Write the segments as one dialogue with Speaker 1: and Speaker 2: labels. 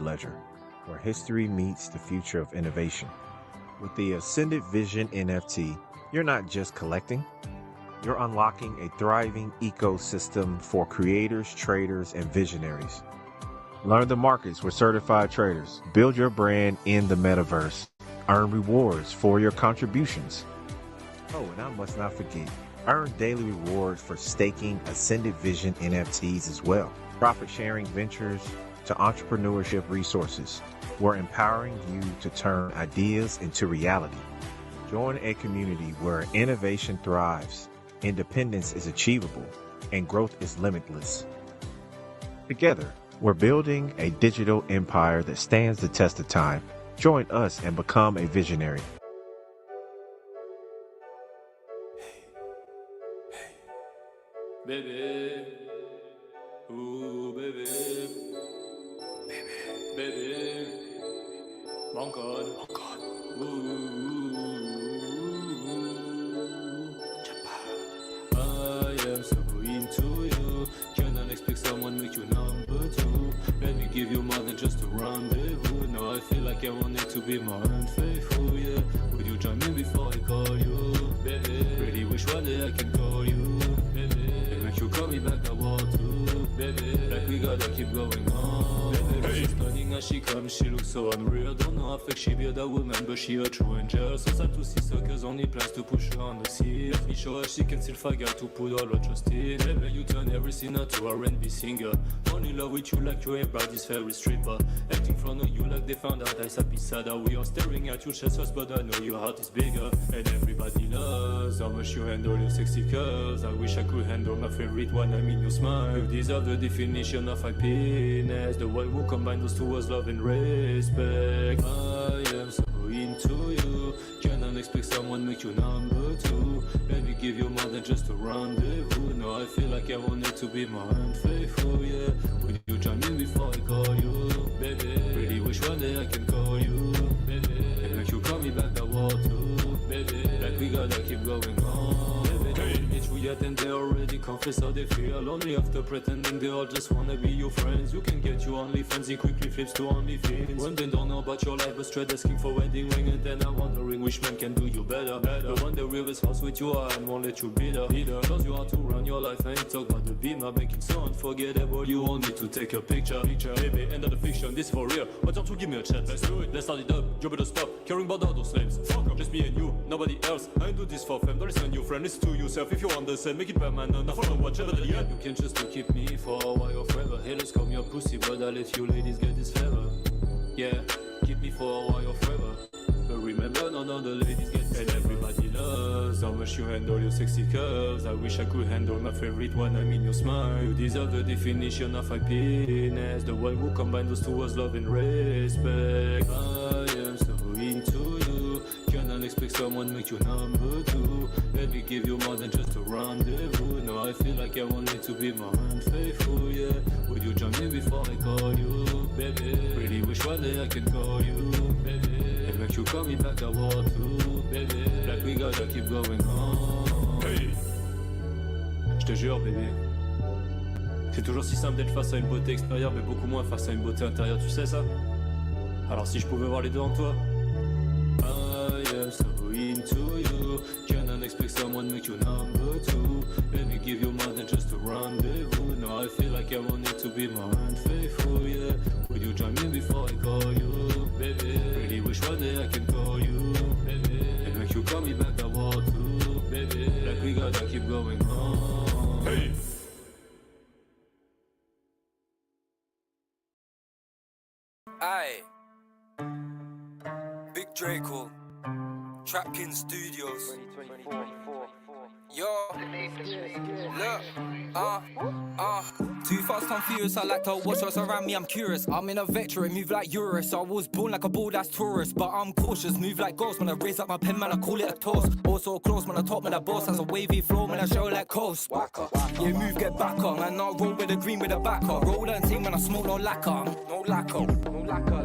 Speaker 1: ledger, where history meets the future of innovation. With the Ascended Vision NFT, you're not just collecting, you're unlocking a thriving ecosystem for creators, traders, and visionaries. Learn the markets with certified traders. Build your brand in the metaverse. Earn rewards for your contributions. Oh, and I must not forget, earn daily rewards for staking Ascended Vision NFTs as well. Profit sharing ventures to entrepreneurship resources. We're empowering you to turn ideas into reality. Join a community where innovation thrives, independence is achievable, and growth is limitless. Together, we're building a digital empire that stands the test of time. Join us and become a visionary.
Speaker 2: Baby, ooh, baby, baby, mon God, ooh, I am so into you. Can I expect someone make you number two? Let me give you more than just a rendezvous. Now I feel like I want it to be more unfaithful, yeah. Would you join me before I call you, baby? Really wish one day I can call you, baby. Make you call me back, I want to, baby. Like we gotta keep going on, baby. Hey. She's stunning as she comes, she looks so unreal. Don't know if she be a woman, but she a true angel. So sad to see suckers only plans to push her on the sea. Let me show her she can still figure to put all her trust in. Baby, you turn every sinner to a R&B singer. Fall in love with you like you're everybody's favorite stripper. Acting in front of you like they found out I's happy sad. We are staring at your chest first, but I know your heart is bigger. And everybody loves how much you handle your sexy curves. I wish I could handle my favorite one, I mean your smile. You deserve the definition of happiness, the one who combines those two words, love and respect. I am so into you. Can I expect someone make you number two? Let me give you more than just a rendezvous. Now I feel like I want it to be more unfaithful, yeah. Would you join me before I call you, baby? Really wish one day I can call you, baby. And make you call me back, I want to, baby. Like we gotta keep going on, baby. Don't meet you yet and they already confess how they feel. Only after pretending they all just wanna be your friends. You can get your OnlyFans, it quickly flips to OnlyFans. When they don't know about your life but straight asking for wedding ring. And then I'm wondering which man can do you better. The one that real is house with you and won't let you be there. Cause you want to run your life and talk about the beamer. Make it so unforgettable, you won't need to take a picture. Baby, end of the fiction, this for real. Why don't you give me a chance? Let's do it, let's start it up. You better stop caring about all those names. Fuck up, just me and you, nobody else. I ain't do this for fame, don't listen to your friend. Listen to yourself if you understand, make it permanent. I follow whatever the end. You can just to keep me for a while or forever. Haters call me a pussy, but I let you ladies get this favor. Yeah, keep me for a while or forever. But remember, none of the ladies get this. And everybody loves how much you handle your sexy curves. I wish I could handle my favorite one, I mean your smile. You deserve the definition of happiness, the one who combines those two words, love and respect. I am so into you. Can I expect someone make you number two? Let me give you more than just a rendezvous. Now I feel like I want it to be more unfaithful, yeah. Would you join me before I call you, baby? Really wish one day I can call you, baby. And make you call me back, I want to, baby. Like we gotta keep going on. Hey. Je te jure, bébé. C'est toujours si simple d'être face à une beauté extérieure, mais beaucoup moins face à une beauté intérieure, tu sais ça? Alors si je pouvais voir les deux en toi. I am so into you. Can I expect someone make you number two? Let me give you more than just a rendezvous. Now I feel like I want it to be more unfaithful, yeah. Would you join me before I call you, baby? Really wish one day I can call you, baby. And make you call me back, I want to, baby. Like we gotta keep going on. Hey.
Speaker 3: Aye. Big Draco, Trapkin Studios. Yo, look, too fast and furious, I like to watch what's around me, I'm curious. I'm in a veteran, move like Eurus. I was born like a bold ass tourist, but I'm cautious, move like ghost. When I raise up my pen, man, I call it a toast. Also close, when I top, man, I boss has a wavy flow, man, I show like coast. Yeah, move, get back up, man, I roll with the green with the backer. Roll and ting, man, I smoke no lacquer. No lacquer, no lacquer.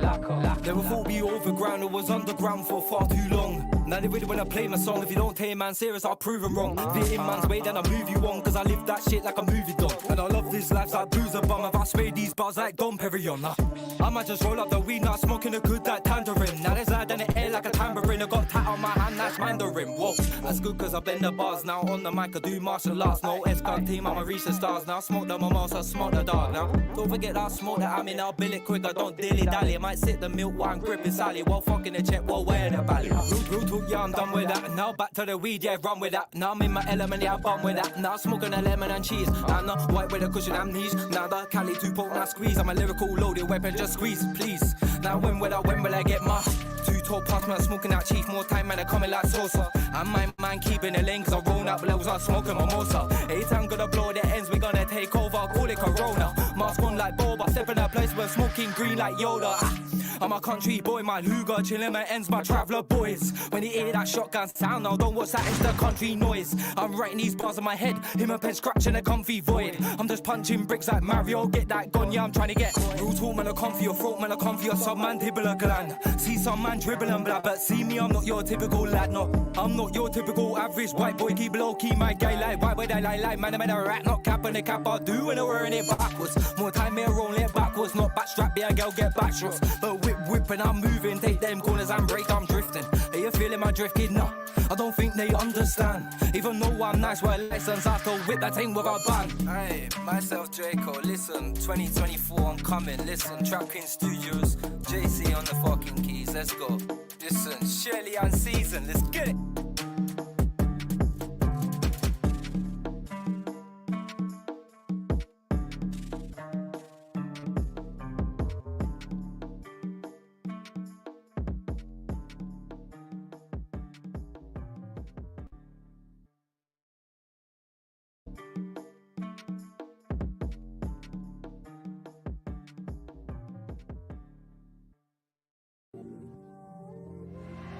Speaker 3: Never thought we overground, it was underground for far too long. Now they really wanna play my song. If you don't take man serious, I'll prove them wrong. it in man's way, then I move you on. Cause I live that shit like a movie dog. And I love this life like booze a bum. If I spray these bars like Dom Perignon, I might just roll up the weed, now smoking a good like tangerine. Now there's light in the air like a tambourine. I got tat on my hand, that's Mandarin. Whoa, that's good cause I blend the bars. Now on the mic I do martial arts. No S-Gun team, I'ma reach the stars. Now smoke the mimosa, smoke the dog. Now don't forget that I smoke that, I mean I'll bill it quick, I don't dilly-dally. I might sit the milk while I'm gripping Sally. While fucking the check, while wearing the valley. Real talk, yeah, I'm done with that. Now back to the weed, yeah, run with that. Now I'm in my element, yeah, I bum with that. Now smoking a lemon and cheese. Now I'm not white with a cushion, I'm niche. Now the Cali 2-point, now squeeze. I'm a lyrical loaded weapon, just squeeze, please. Now when will I get my two-toe pass, man, smoking that chief. More time, man, I coming like Sosa. And my man keeping the lane, cause I roll up levels, I'm smoking mimosa. Anytime gonna blow the ends, we gonna take over, call it Corona. Mask on like Boba, step in a place where smoking green like Yoda. I'm a country boy, my Luger, chillin' my ends, my traveller boys. When you hear that shotgun sound, now don't watch that, it's the country noise. I'm writing these bars in my head, him a pen scratching a comfy void. I'm just punching bricks like Mario, get that gun, yeah, I'm trying to get real talk, man, I come for your throat, man, I come for your submandibular gland. See some man dribbling blah, but see me, I'm not your typical lad, no. I'm not your typical average white boy, keep low key, my guy like, why would I lie, man, I'm a rat, not cap on the cap, I'll do when I'm wearing it backwards. More time, me rolling it backwards, not backstrap, yeah, girl, get backstroks. But whip and I'm moving, take them corners and break, I'm drifting. Are you feeling my drift, kid? No, I don't think they understand. Even though I'm nice, well, license, I have to whip that thing with a bang. Hey, myself, Draco, listen, 2024, I'm coming, listen, Trap King Studios, JC on the fucking keys, let's go. Listen, Shirley and Season, let's get it.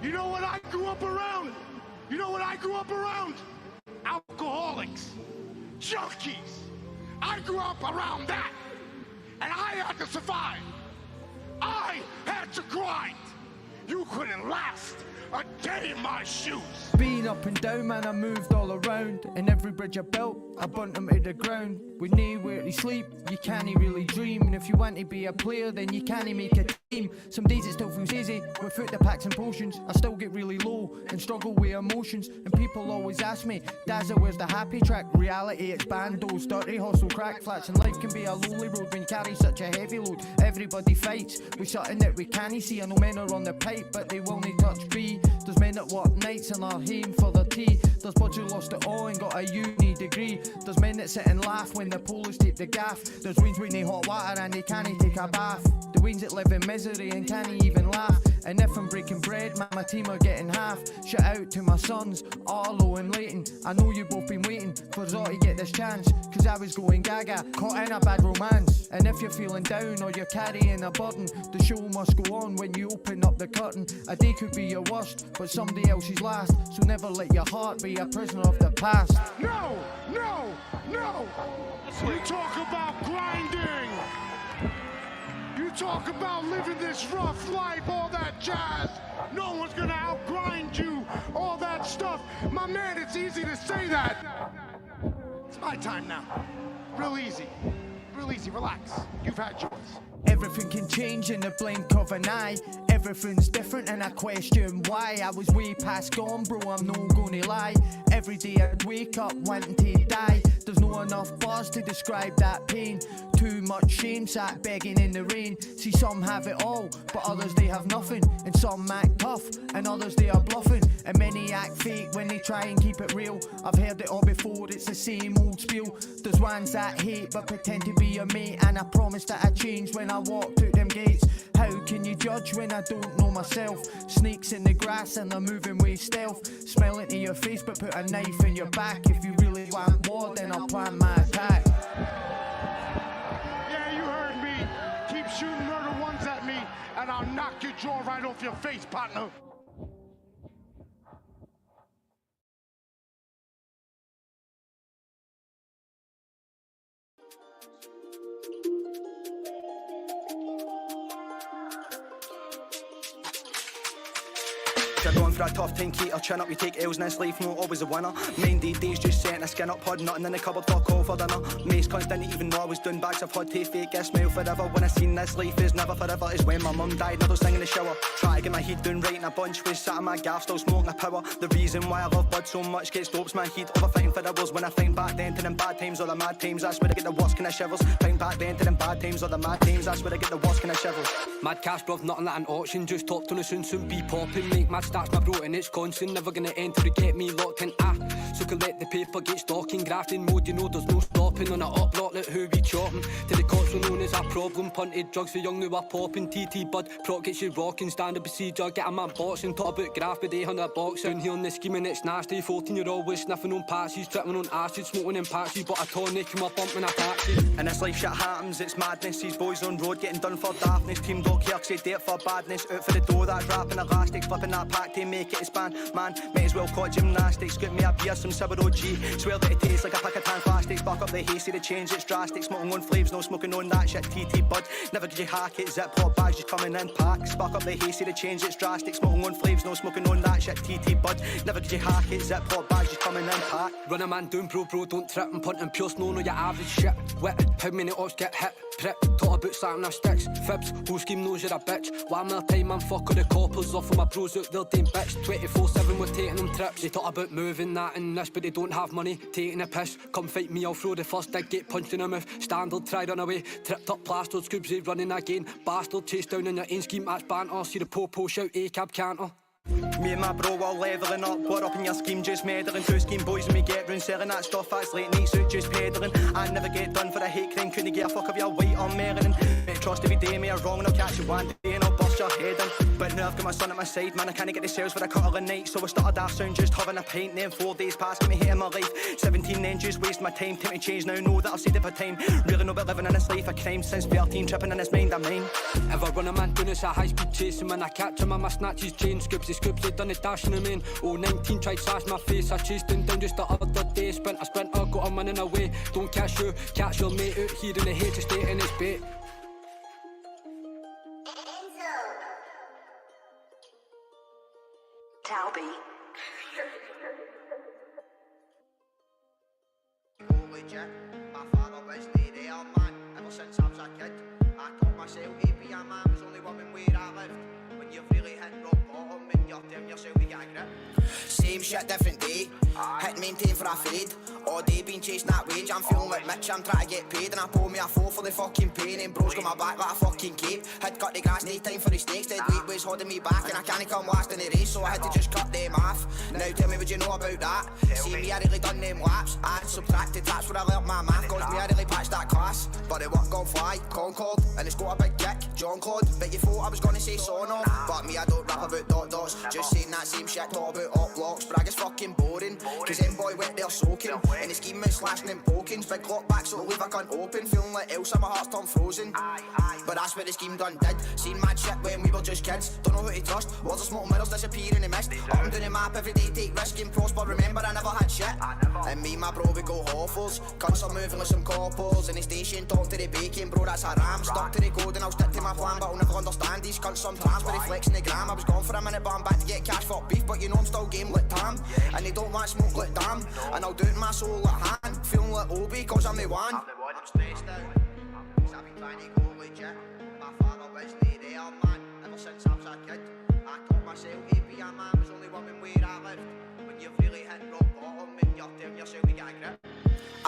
Speaker 4: You know what I grew up around? You know what I grew up around? Alcoholics, junkies. I grew up around that, and I had to survive. I had to grind. You couldn't last a day in my shoes.
Speaker 5: Been up and down, man, I moved all around. And every bridge I built, I burnt them to the ground. With nowhere to sleep, you can't really dream. And if you want to be a player, then you can't make a team. Some days it still feels easy, without the packs and potions. I still get really low and struggle with emotions. And people always ask me, Dazza, where's the happy track? Reality, it's bandos, dirty hustle, crack flats. And life can be a lonely road when you carry such a heavy load. Everybody fights with something that we can't see. I know men are on the pipe, but they will not touch B. There's men that work nights and are home for their tea. There's buds who lost it all and got a uni degree. There's men that sit and laugh when the police take the gaff. There's weens with no hot water and they can't take a bath. The weens that live in misery and can't even laugh. And if I'm breaking bread, man, my team are getting half. Shout out to my sons, Arlo and Leighton. I know you both been waiting for us all to get this chance. Cause I was going gaga, caught in a bad romance. And if you're feeling down or you're carrying a burden, the show must go on when you open up the curtain. A day could be your worst, but somebody else's last. So never let your heart be a prisoner of the past.
Speaker 4: No, no, no. You talk about grinding. You talk about living this rough life, all that jazz. No one's gonna outgrind you, all that stuff. My man, it's easy to say that. It's my time now. Real easy, relax. You've had yours.
Speaker 5: Everything can change in the blink of an eye. Everything's different and I question why. I was way past gone, bro, I'm not gonna lie. Every day I'd wake up wanting to die. There's no enough bars to describe that pain. Too much shame, sat begging in the rain. See, some have it all, but others they have nothing. And some act tough, and others they are bluffing. And many act fake when they try and keep it real. I've heard it all before, it's the same old spiel. There's ones that hate but pretend to be your mate. And I promise that I change when I walk through them gates. How can you judge when I don't know myself? Snakes in the grass and they're moving with stealth. Smile into your face but put a knife in your back. If you really want war, then I'll plan my attack.
Speaker 4: Yeah, you heard me. Keep shooting murder ones at me, and I'll knock your jaw right off your face, partner.
Speaker 6: you're going for a tough time, keep your chin up. You take L's in this life, not always a winner. Mind these days just setting the skin up, had nothing in the cupboard, fuck all for dinner. Mace cunts didn't even know I was doing bags of hot taste, fake a smile forever. When I seen this life is never forever, is when my mum died, never sing in the shower. Try to get my heat down right in a bunch, was sat in my gaff, still smoking a power. The reason why I love bud so much gets dopes my heat over fighting for the wills. When I find back then to them bad times or the mad times, that's where I get the worst kind of shivers. Find back then to them bad times or the mad times, that's where I get the worst kind of shivers.
Speaker 7: Mad cash bruv, nothing like an auction, just talked on a soon be popping. Make mad stats my bro and it's constant, never gonna end till they get me locked in. So collect the paper, get stalking, grafting mode, you know there's no stopping. On a up block like who we chopping, till the cops were known as a problem. Punted drugs for young, now are popping. TT bud, proc gets you rocking, standard procedure, get a man boxing. Talk about graph with 800 boxing. Down here on the scheming, it's nasty. 14-year-old with sniffing on patches, tripping on acid, smoking in patches, but a tonic and my bumping a taxi.
Speaker 6: And this life shit happens, it's madness. These boys on road getting done for daftness. Team dog here, say date for badness. Out for the door, that's rapping elastics, flipping that pack to make it expand. Man, might as well call it gymnastics. Scoop me a beer, some Sourdough G. Swear that it tastes like a pack of tan plastics. Back up the hay, see the change, it's drastic. Smoking on flaves, no smoking on that shit. TT bud, never could you hack it. Zip pop bags just coming in packs. Back up the hay, see the change, it's drastic. Smoking on flaves, no smoking on that shit. TT bud, never could you hack it. Zip pop bags just coming in pack.
Speaker 7: Run a man down, bro, don't trip and punt and pure snow, no your average shit. Wet, how many ops get hit? Prick, talk about starting our sticks. Fibs, whole scheme knows you're a bitch. One more time, I'm fuck all the coppers off of my bros out there, damn bitch. 24/7, we're taking them trips. They talk about moving that and this, but they don't have money, taking a piss. Come fight me, I'll throw the first dig, get punched in the mouth. Standard, try run away, tripped up plastered, Scoobsy running again. Bastard, chase down in your aim scheme, match banter. See the po-po shout, A-cab canter.
Speaker 6: Me and my bro are levelling up, we're up in your scheme, just meddling. Two scheme boys and we get round selling that stuff that's late night suit, just peddling. I never get done for a hate crime, couldn't get a fuck if you're white or Maryland. Better trust every day, me are wrong and I'll catch you one day and I'll bust your head in. But now I've got my son at my side, man, I can't get the sales for a cutter a night. So I started off sound just having a pint, then 4 days past, get me hit in my life. 17 then just waste my time, time to change now, know that I've said it for time. Really know about living in this life of crime, since 13 tripping in this mind of mine.
Speaker 7: If I run a man down, it's a high speed chase, and when I catch him I must snatch his chain. Scoopsy done the dash in the main. 19 tried slash my face, I chased him down just the other day. Sprinter, got him running away. Don't catch your mate out here in the head, just stay in his bait.
Speaker 8: Talby.
Speaker 9: Holy shit, my father was there, man. Ever since I was a kid, I taught myself to be a man. Was only woman where I lived. When you've really hit rock bottom and you're telling yourself to get a grip. Same shit, different day. Hit maintain for a fade. All day been chasing that wage. I'm feeling like Mitch, I'm trying to get paid. And I pull me a 4 for the fucking pain. And bro's got my back like a fucking cape. Had cut the grass, no time for the snakes. Dead weight was holding me back. And I can't come last in the race, so I had to just cut them off. Now tell me what you know about that. See me, I really done them laps. Add, subtracted, that's where I learnt my math. Cause me, I really patched that class. But it worked on fly, Concord. And it's got a big kick, John Claude. Bet you thought I was gonna say Sono. But me, I don't rap about dot dots. Just saying that same shit, talk about up blocks. Bragg is fucking boring. Cause them boy went there soaking. And the scheme is slashing and pokings. Big lock back so leave a cunt open. Feeling like Elsa, my heart's turned frozen. But that's what the scheme done did. Seen mad shit when we were just kids. Don't know who to trust. Words of smoke mirrors disappear in the mist. Up and down the map every day, take risk and prosper. Remember I never had shit. And me and my bro we go hoffles. Cunts are moving like some coppers. In the station talk to the bacon. Bro that's a ram. Stuck to the code and I'll stick to my plan. But I'll never understand these cunts sometimes. But they flexing the gram. I was gone for a minute but I'm back to get cash for beef. But you know I'm still game like Tam. And they don't want smoke like damn. And I'll do it my soul like hand. Feeling like Obi cause I'm the one. I'm stressed out. Cause I've been trying to go legit. My father was there, man. Ever since I was a kid. I taught myself to be a man. Was only woman where I lived. When you've really hit rock bottom and you're telling yourself to get a grip.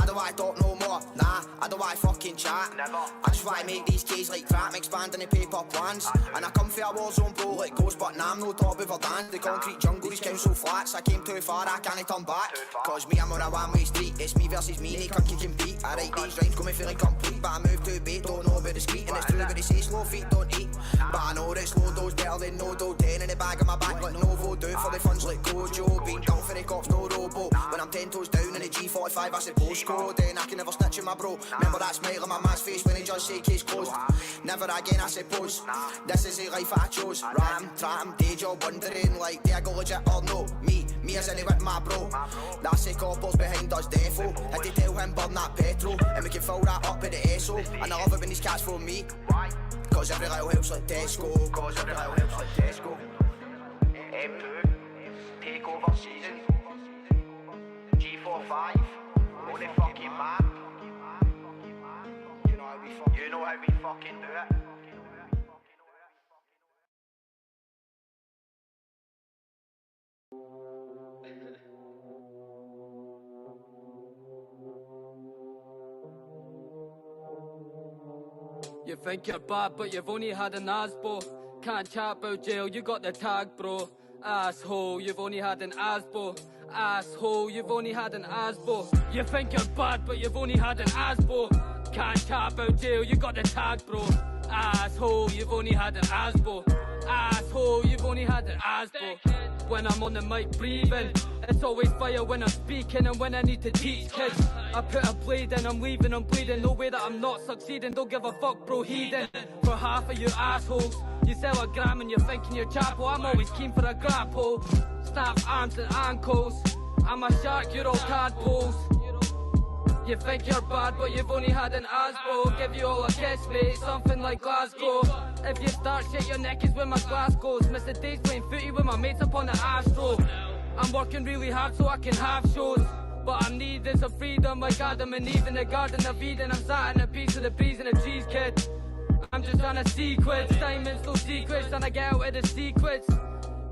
Speaker 9: I don't want to talk no more, nah, I don't want to fucking chat. Never. I just want to make these K's like crap, expanding the paper plans. And I come for a war zone bro like Ghost, but nah, I'm no top of a dance. The concrete jungle, these council flats, I came too far, I can't turn back. Cause me, I'm on a one-way street, it's me versus me, they can't compete. I write these rhymes, got me feeling complete, but I move too bait, don't know about the street. And it's true, but they say slow feet don't eat. But I know that slow doe's better than no dough. 10 in the bag of my back like Novo, do for the funds like Gojo. Being down for the cops, no robo. When I'm 10 toes down in the G45, I said postcode. Then I can never snitch in my bro. Remember that smile on my man's face when he just say case closed. Never again, I suppose. This is the life I chose. Ram, tram, day job, wondering like, do I go legit or no? Me as any with my bro. That's the coppers behind us, defo. Had to tell him burn that petrol. And we can fill that up with the ESO. And I love it when these cats phone me. Cause every little helps like Tesco. Cause every little helps like Tesco. M2. over season. G45, on the fucking map. You know how we fucking do it.
Speaker 7: You think you're bad, but you've only had an asbo. Can't chat about jail, you got the tag, bro. Asshole, you've only had an asbo. Asshole, you've only had an asbo. You think you're bad, but you've only had an asbo. Can't chat about jail, you got the tag, bro. Asshole, you've only had an asbo. Asshole, you've only had an asbo. When I'm on the mic breathing, it's always fire when I'm speaking and when I need to teach kids. I put a blade in, I'm leaving, I'm bleeding. No way that I'm not succeeding, don't give a fuck, bro, heathen. For half of you assholes, you sell a gram and you're thinking you're chapel. I'm always keen for a grapple. Snap arms and ankles. I'm a shark, you're all tadpoles. You think you're bad, but you've only had an asbo. Give you all a kiss, mate, something like Glasgow. If you start shit, your neck is where my glass goes. Miss a day's playing footy with my mates up on the Astro. I'm working really hard so I can have shows, but I'm needing some freedom like Adam and Eve in the Garden of Eden. I'm sat in a piece of the breeze and the trees, kid. I'm just trying to sequence, diamonds, no secrets, trying to get out of the secrets.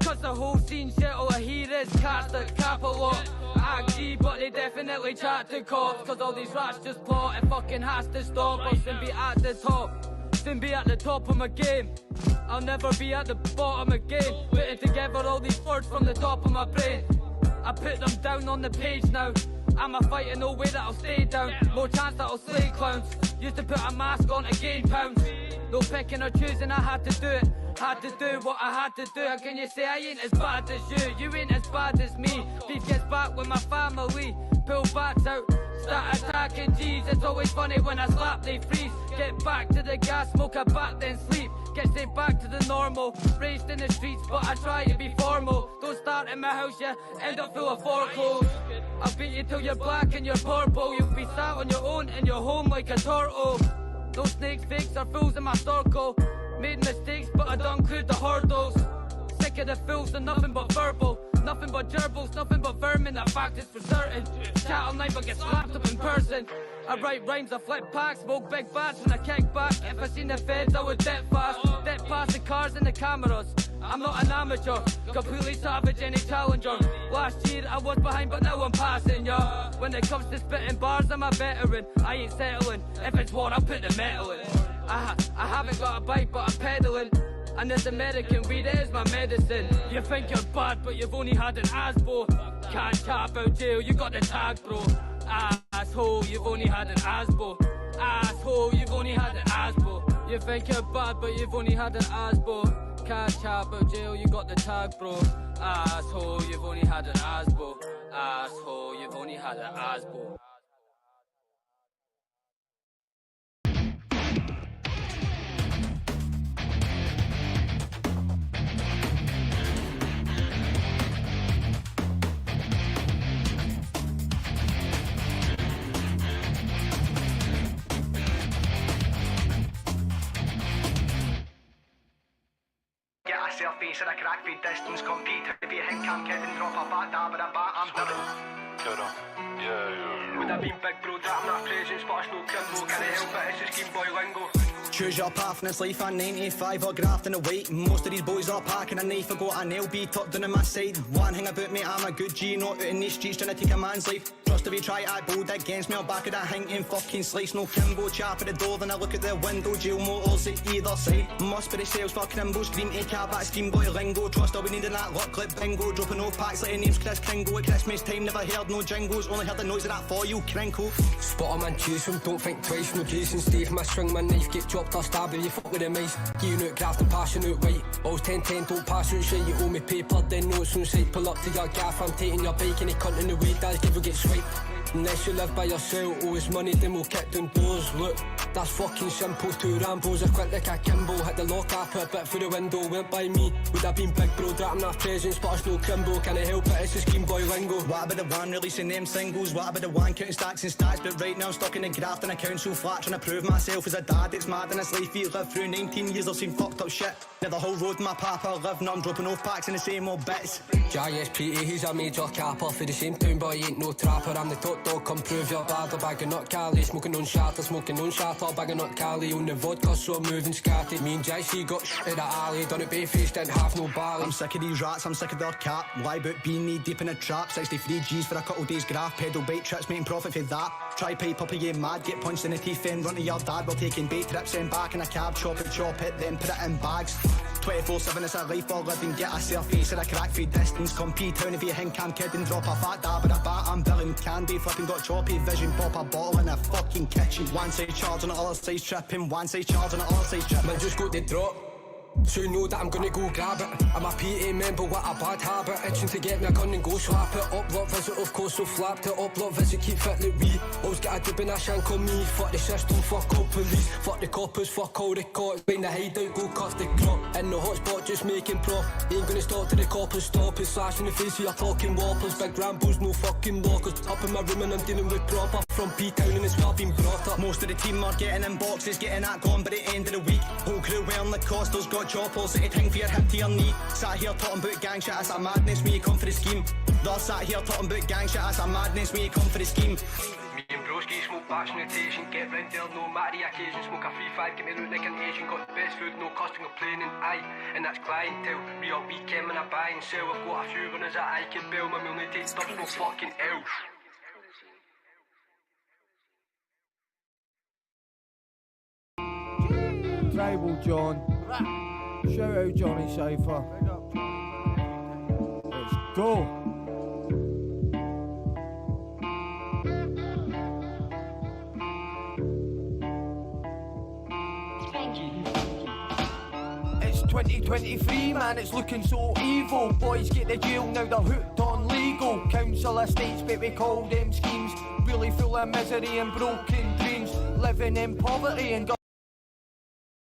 Speaker 7: Cause the whole scene shit, all I hear is cats that cap a lot. Act G, but they definitely chat to cops. Cause all these rats just plot, it fucking has to stop. Or soon be at the top, soon be at the top of my game. I'll never be at the bottom again. Putting together all these words from the top of my brain. I put them down on the page now. I'm a fighter, no way that I'll stay down. More chance that I'll slay clowns. Used to put a mask on to gain pounds. No picking or choosing, I had to do it. Had to do what I had to do. How can you say I ain't as bad as you? You ain't as bad as me. Beef gets back with my family. Pull bats out, start attacking G's. It's always funny when I slap, they freeze. Get back to the gas, smoke a bat, then sleep. Get straight back to the normal. Raised in the streets, but I try to be formal. Don't start in my house, you end up full of foreclosed. I'll beat you till you're black and you're purple. You'll be sat on your own in your home like a turtle. No snakes, fakes, or fools in my circle. Made mistakes, but I don't include the hurdles. Sick of the fools and nothing but verbal. Nothing but gerbils, nothing but vermin. That fact is for certain. Chat all night but get slapped up in person. I write rhymes, I flip packs, smoke big bats when I kick back. If I seen the feds, I would dip fast. Dip past the cars and the cameras. I'm not an amateur, completely savage, any challenger. Last year I was behind, but now I'm passing, yeah. When it comes to spitting bars, I'm a veteran. I ain't settling. If it's war, I'll put the metal in. I haven't got a bike, but I'm pedaling. And this American weed is my medicine. You think you're bad, but you've only had an asbo. Can't chat about jail, you got the tag, bro. Asshole, you've only had an asbo. Asshole, you've only had an asbo. You think you're bad, but you've only had an asbo. Can't chat about jail, you got the tag, bro. Asshole, you've only had an asbo. Asshole, you've only had an asbo.
Speaker 6: Get a selfie, said I crack feed distance, compete. If you think I'm kidding, drop a bat, dab or a bat, I'm done. Would have been big bro, dropping my presence, but it's no Kimbo. Can't help it, it's just Game Boy lingo. Choose your path in this life, I'm 95 or grafting the weight. Most of these boys are packing a knife, I got an LB tucked down on my side. One thing about me, I'm a good G, not out in these streets trying to take a man's life. Trust if you try to bold against me, I'll back of that hink and fucking slice. No Kimbo, chap at the door, then I look at the window. Jail motors at either side. Must be the sales for Kimbo, scream to cab at Scheme Boy lingo. Trust all we need in that luck clip bingo. Dropping off packs like the name's Chris Kringle. At Christmas time, never heard no jingles, only heard the noise of that for you, crinkle.
Speaker 7: Spot 'em and choose 'em, don't think twice. No Jason Stave, my swing, my knife, get chopped or stabbed if you fuck with the mice. Gearing out, grafting, passing out white. All's 10-10, don't pass out shit. You owe me paper, then notes on site. Pull up to your gaff, I'm taking your bike and he cunt in the way. Dad's give will get swiped. Unless you live by yourself, owe us money, then we'll kick down doors. Look, That's fucking simple. 2 Rambos are quick like a Kimbo. Hit the lock up a bit through the window. Went by me, would have been big bro. Dropping off presents, but it's no Kimbo. Can I help it? It's the scheme boy lingo.
Speaker 6: What about the one releasing them singles? What about the one counting stacks and stats? But right now I'm stuck in the graft in a council flat, trying to prove myself as a dad. It's mad in this life you live through. 19 years I've seen fucked up shit. Now the whole road my papa lived. Now I'm dropping off packs in the same old bits.
Speaker 7: JSPT, he's a major capper. For the same town boy, ain't no trapper. I'm the top dog, come prove your dad. A bag of nut Cali, smoking on shatter, bag of nut Cali on the vodka, so I'm moving scatty. Me and JC got shit in the alley, done it bay-faced, didn't have no bally.
Speaker 6: I'm sick of these rats, I'm sick of their cap. Lie about being knee deep in a trap. 63 G's for a couple days graph. Pedal bait trips, making profit for that. Try pipe up a game mad, get punched in the teeth and run to your dad. We're taking bait trips, then back in a cab, chop it, then put it in bags. 24/7 it's a life for living. Get a surface or a crack through distance. Compete town if you think I'm kidding. Drop a fat dab or a bat, I'm billing. Candy flipping, got choppy vision. Pop a bottle in a fucking kitchen. One side charge on the other side tripping. One side charge on the other side tripping.
Speaker 7: Man just got the drop, so you know that I'm gonna go grab it. I'm a PA member, what a bad habit. Itching to get me a gun and go swap it. Upload visit, of course, so flapped it. Upload visit, keep fit like we. Always get a dip in a shank on me. Fuck the system, fuck all police. Fuck the coppers, fuck all the cops. Behind the hideout, go cuff the crop. In the hotspot, just making prop. Ain't gonna stop till the coppers stop it. Slash in the face of your talking whoppers. Big Rambos, no fucking lockers. Up in my room and I'm dealing with proper. From P-Town and it's well been brought up.
Speaker 6: Most of the team are getting in boxes, getting that gone by the end of the week. Whole crew wearing the costers, got choppers at a time for your hip to your knee. Sat here talking about gang shit, it's a madness when you come for the scheme. They're sat here talking about gang shit, it's a madness when you come for the scheme.
Speaker 7: Me and broski smoke batch notation, get round there no matter the occasion. Smoke a 3-5, get me look like an Asian. Got the best food, no costing or planning, aye. And that's clientele, real weekend when I buy and sell. I've got a few runners that I can bill. My only take stuff's no fucking else.
Speaker 5: Tribal John. Shout out Johnny Cypher. Let's go. It's 2023, man, it's looking so evil. Boys get the jail, now they're hooked on legal. Council estates, but we call them schemes. Really full of misery and broken dreams. Living in poverty and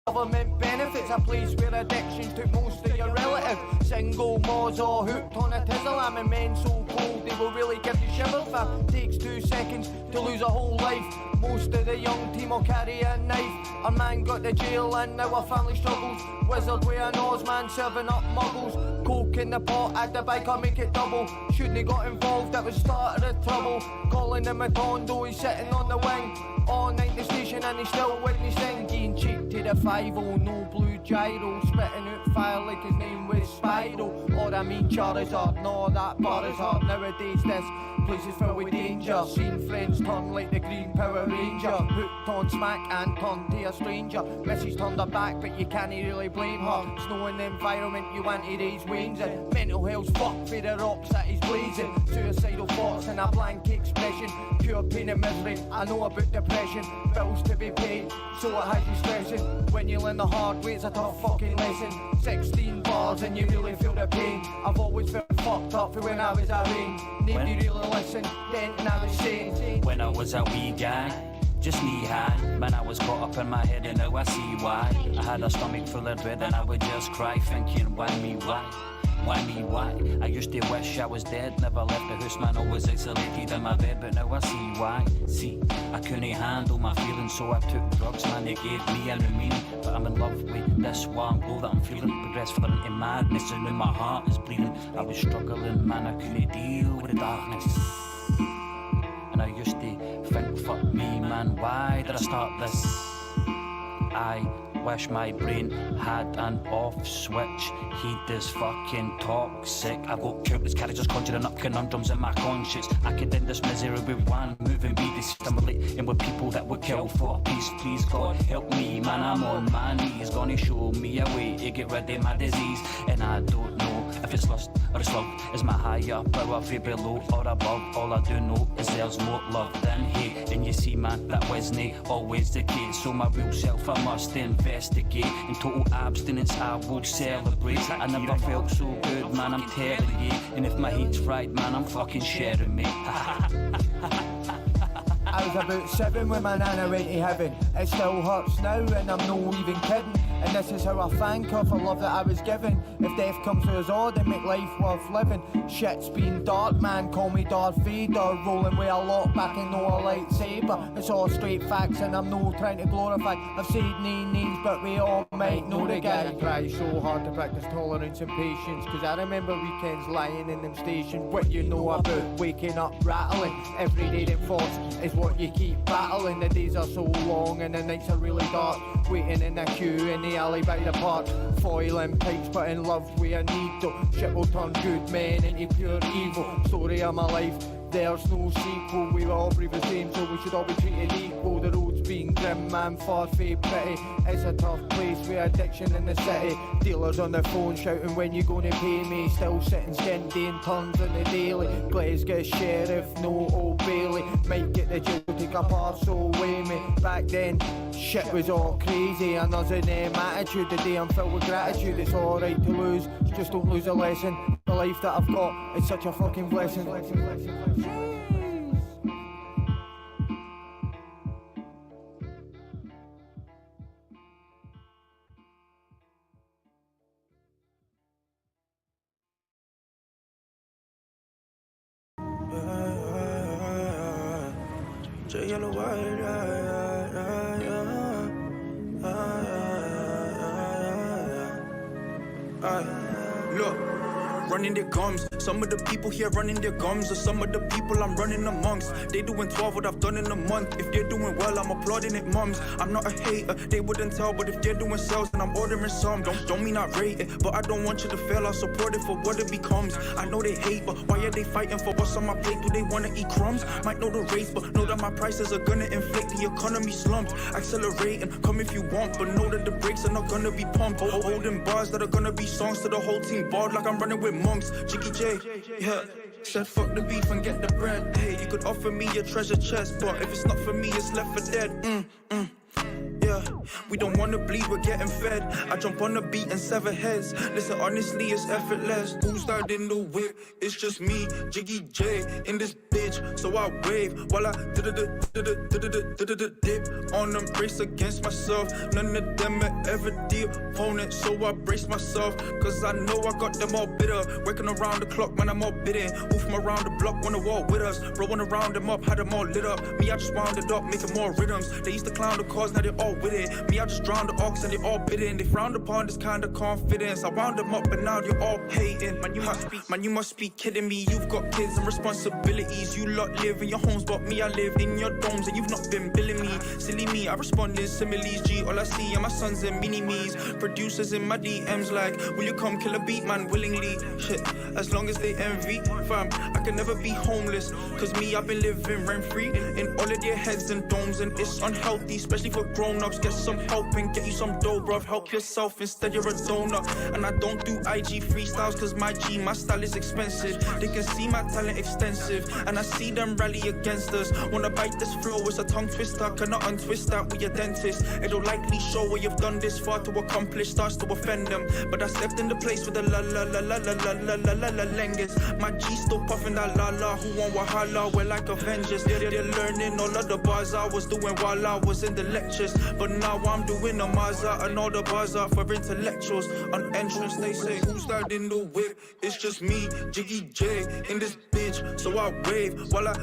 Speaker 5: government benefits, a place where addictions took most of your relatives. Single mods all hooked on a tizzle. I'm a men so cold they will really give you shivers. It takes 2 seconds to lose a whole life. Most of the young team will carry a knife. Our man got the jail and now our family struggles. Wizard with an Oz man serving up muggles. Coke in the pot, add the bike, I'll make it double. Shouldn't have got involved, that was start of the trouble. Calling him a Tondo, he's sitting on the wing. All night the station and he's still witnessing. Getting cheek to the 5-0, no blue gyro. Spitting out fire like his name was Spyro. Or I mean Charizard, no that bar is hard. Nowadays this place is filled with danger. Seen friends turn like the Green Power Ranger. Hooked on smack and turned to a stranger. Missy's turned her back but you can't really blame her. It's knowing the environment you want to raise wings in. Mental health's fucked for the rocks that he's blazing. Suicidal thoughts and a blank expression. Pure pain and misery, I know about depression. Bills to be paid, so it has you stressing. When you learn the hard way, it's a tough fucking lesson. 16 bars and you really feel the pain. I've always felt fucked up for when I was a rain. Nobody really listened, then I was saying.
Speaker 8: When I was a wee guy, just knee high, man, I was caught up in my head and now I see why. I had a stomach full of dread and I would just cry thinking, why me, why? Why me, why? I used to wish I was dead. Never left the house, man, always isolated in my bed. But now I see why. See, I couldn't handle my feelings, so I took drugs, man, they gave me a new meaning. But I'm in love with this warm glow that I'm feeling. Progress further into madness and now my heart is bleeding. I was struggling, man, I couldn't deal with the darkness. And I used to think, fuck me, man, why did I start this? I wish my brain had an off switch. Heat is fucking toxic. I've got countless characters conjuring up conundrums in my conscience. I could end this misery with one move and be dissimulating with people that would kill for peace. Please God help me, man, I'm on my knees. Gonna show me a way to get rid of my disease. And I don't know if it's lust or it's love. Is my higher power feel below or above? All I do know is there's more love than hate. And you see, man, that wasn't always the case. So my real self I must investigate. In total abstinence I would celebrate. I never felt so good, man, I'm telling you. And if my heat's fried, man, I'm fucking sharing me.
Speaker 5: I was about 7 when my nana went to heaven. It still hurts now and I'm no even kidding. And this is how I thank her for love that I was given. If death comes to us all, then make life worth living. Shit's been dark, man, call me Darth Vader. Rolling with a lock back and no a lightsaber. It's all straight facts and I'm no trying to glorify. I've said names, but we all might know the guy. I try so hard to practice tolerance and patience, cause I remember weekends lying in them stations. What you know about waking up rattling. Every day that force is what you keep battling. The days are so long and the nights are really dark. Waiting in a queue in the alley by the park. Foiling pipes, but in love we a needle. Shit will turn good men into pure evil. Story of my life, there's no sequel. We all breathe the same, so we should all be treated equal. The road's been grim, man, far fae pretty. It's a tough place with addiction in the city. Dealers on the phone shouting when you gonna pay me. Still sitting skin doing turns in the daily. Glasgow Sheriff, no Old Bailey. Might get the jail, take a parcel away me. Back then, shit was all crazy. And us in them attitude, today I'm filled with gratitude. It's alright to lose, just don't lose a lesson. The life that I've got, it's such a fucking blessing.
Speaker 10: Look, running their gums. Some of the people here running their gums, or some of the people I'm running amongst. They doing 12 what I've done in a month. If they're doing well, I'm applauding it, mums. I'm not a hater, they wouldn't tell, but if they're doing sales, then I'm ordering some. Don't mean I rate it, but I don't want you to fail. I'll support it for what it becomes. I know they hate, but why are they fighting for what's on my plate? Do they wanna eat crumbs? Might know the race, but know that my prices are gonna inflate. The economy slumped, accelerating. Come if you want, but know that the brakes are not gonna be pumped. Holding bars that are gonna be songs to the whole team. Barred like I'm running with monks. Jiggy J, yeah. Said fuck the beef and get the bread. Hey, you could offer me your treasure chest, but if it's not for me, it's left for dead. Yeah, we don't wanna bleed, we're getting fed. I jump on the beat and sever heads. Listen, honestly, it's effortless. Who's that in the whip? It's just me, Jiggy J, in this bitch. So I wave while I dip on them, brace against myself. None of them are ever the opponent, so I brace myself. Cause I know I got them all bitter. Working around the clock, man, I'm all bidding. Who from around the block wanna walk with us? Rolling around them up, had them all lit up. Me, I just wound it up, making more rhythms. They used to clown the cause, now they're all with it. Me, I just drowned the ox and they all bidding. They frowned upon this kind of confidence. I wound them up, but now you're all hating. Man, you must be kidding me. You've got kids and responsibilities. You lot live in your homes, but me, I live in your domes, and you've not been billing me. Silly me, I respond in similes. G, all I see are my sons and mini-me's. Producers in my DMs like, will you come kill a beat, man, willingly? Shit, as long as they envy, fam, I can never be homeless. Cause me, I've been living rent-free in all of their heads and domes, and it's unhealthy, especially for grown-ups. Get some help and get you some dough, bruv. Help yourself, instead you're a donut. And I don't do IG freestyles, cause my style is expensive. They can see my talent extensive, and I see them rally against us. Wanna bite this flow, it's a tongue twister. Cannot untwist that with your dentist. It'll likely show where you've done this far to accomplish, starts to offend them. But I stepped in the place with the la la la la la la la la la la lengus. My G still puffing that la la. Who want Wahala? We're like Avengers. They're learning all of the bars I was doing while I was in the lectures. But now I'm doing a Maza, and all the bars are for intellectuals. On entrance they say, who's that in the whip? It's just me, Jiggy J, in this bitch. So I wave while I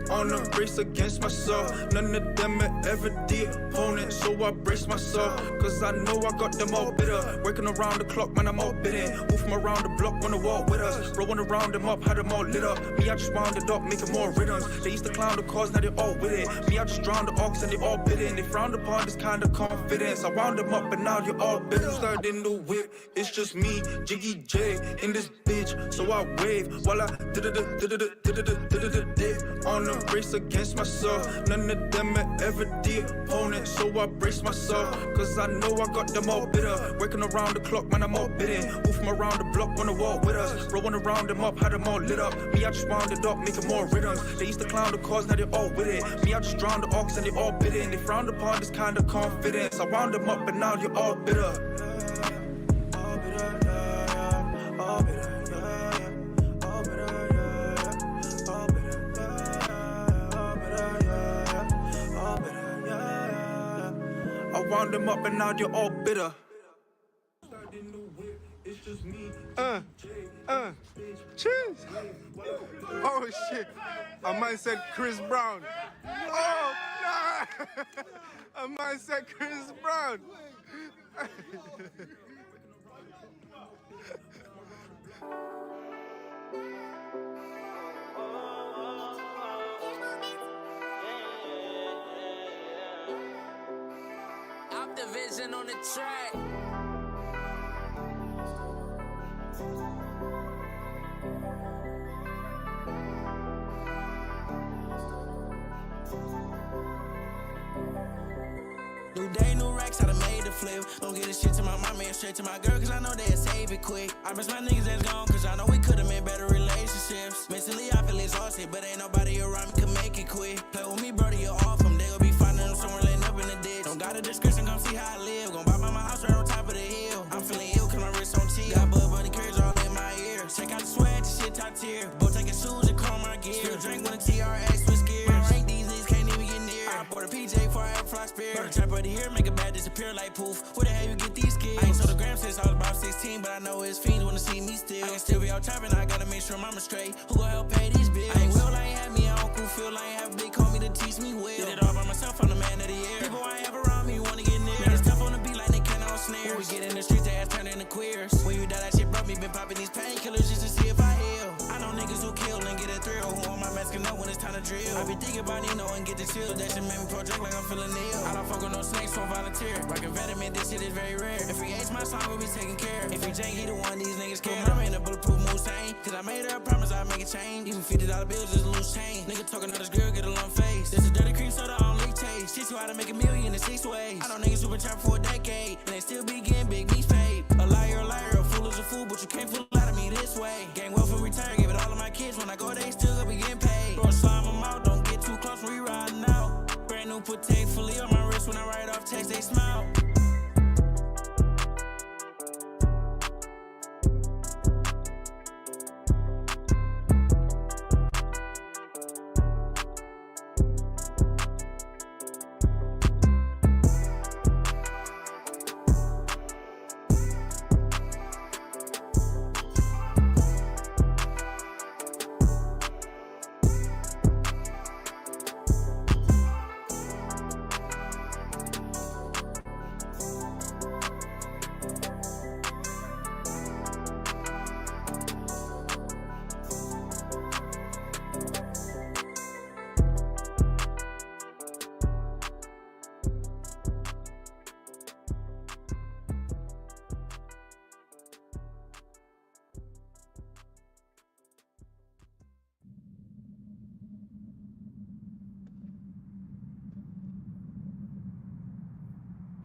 Speaker 10: on a race against myself. None of them are ever the opponent, so I brace myself. Cause I know I got them all bitter. Working around the clock, man, I'm all bidding. Who from around the block wanna walk with us? Rolling around them up, had them all lit up. Me, I just wound it up, making more rhythms. They used to clown the cause, now they're all with it. Me, I just drowned the ox and they all bidding. They frowned upon this kind of confidence. I wound them up, but now you're all bitter. Started in the whip, it's just me, Jiggy J, in this bitch. So I wave while I on a race against myself. None of them are ever the opponent, so I brace myself. Cause I know I got them all bitter. Working around the clock, man, I'm all bidding. Who from around the block wanna walk with us? Rolling around them up, had them all lit up. Me, I just wound it up, making more rhythms. They used to clown the cause, now they're all with it. Me, I just drowned the ox and they all bidding. They frowned upon this kind of confidence. I wound them up, but now you're all bitter. All bitter, all bitter, all bitter, all bitter. wound them up and now you're all bitter.
Speaker 11: Cheers. Oh shit. A man said Chris Brown. Oh nah. A man said Chris Brown.
Speaker 12: Optivision on the track.
Speaker 13: New day, new racks, I done made the flip. Don't get this shit to my mama and straight to my girl, cause I know they'll save it quick. I miss my niggas that's gone, cause I know we could've made better relationships. Mentally, I feel exhausted, but ain't nobody around me can make it quick. Play with me, brody, you're off them. They gon' be finding them somewhere laying up in the ditch. Don't got a description, come see how I live. Gon' buy my house right on top of the hill. I'm feeling ill, cause my wrist on chill. Got Bud Bunny carriage all in my ear. Check out the swag, this shit top tier. Both taking shoes and chrome my gear. Still drink when the TRX switch gears. My rank, these niggas can't even get near. I bought a PJ before I ever fly spear. Trap right here, make a bad disappear like poof. Where the hell you get these skills? I ain't sold the gram since I was about 16, but I know his fiends wanna see me still. I can still be out trapping, I gotta make sure I'm straight. Who gon' help pay these bills? I ain't Will, I ain't had me, I don't cool feel. I ain't have a big homie to teach me well. Did it all by myself, I'm the man of the year. People I have around me wanna get near. Niggas tough on the beat like they can't on snares. When we get in the streets, they ass turn into queers. When you die, that shit brought me, been popping these painkillers just to see if I heal. I know niggas who kill and get a thrill. Who on my mask and know when it's time to drill. I be thinking about Nino and get the chill. That shit make me project like I'm feeling ill. I don't fuck with no snakes, so volunteer. Rockin' vitamin, this shit is very rare. If he hates my song, we'll be taking care. If he jank, he the one these niggas care. Mama ain't a bulletproof Mustang. Cause I made her a promise I'd make it change. Even $50 bills just a loose chain. Nigga talking to this girl, get a long face. This is dirty cream soda, I don't leak taste. Teach you how to make $1 million in 6 ways. I know niggas who been trapping for a decade, and they still be getting big beats paid. A liar, a fool is a fool, but you can't fool out of me this way. Gang well for retire, give it all to my kids. When I go, they still gonna be getting paid. Throw a slime them out, don't get too close, we riding out. Brand new Patek fully on my wrist, when I write off text, they smile.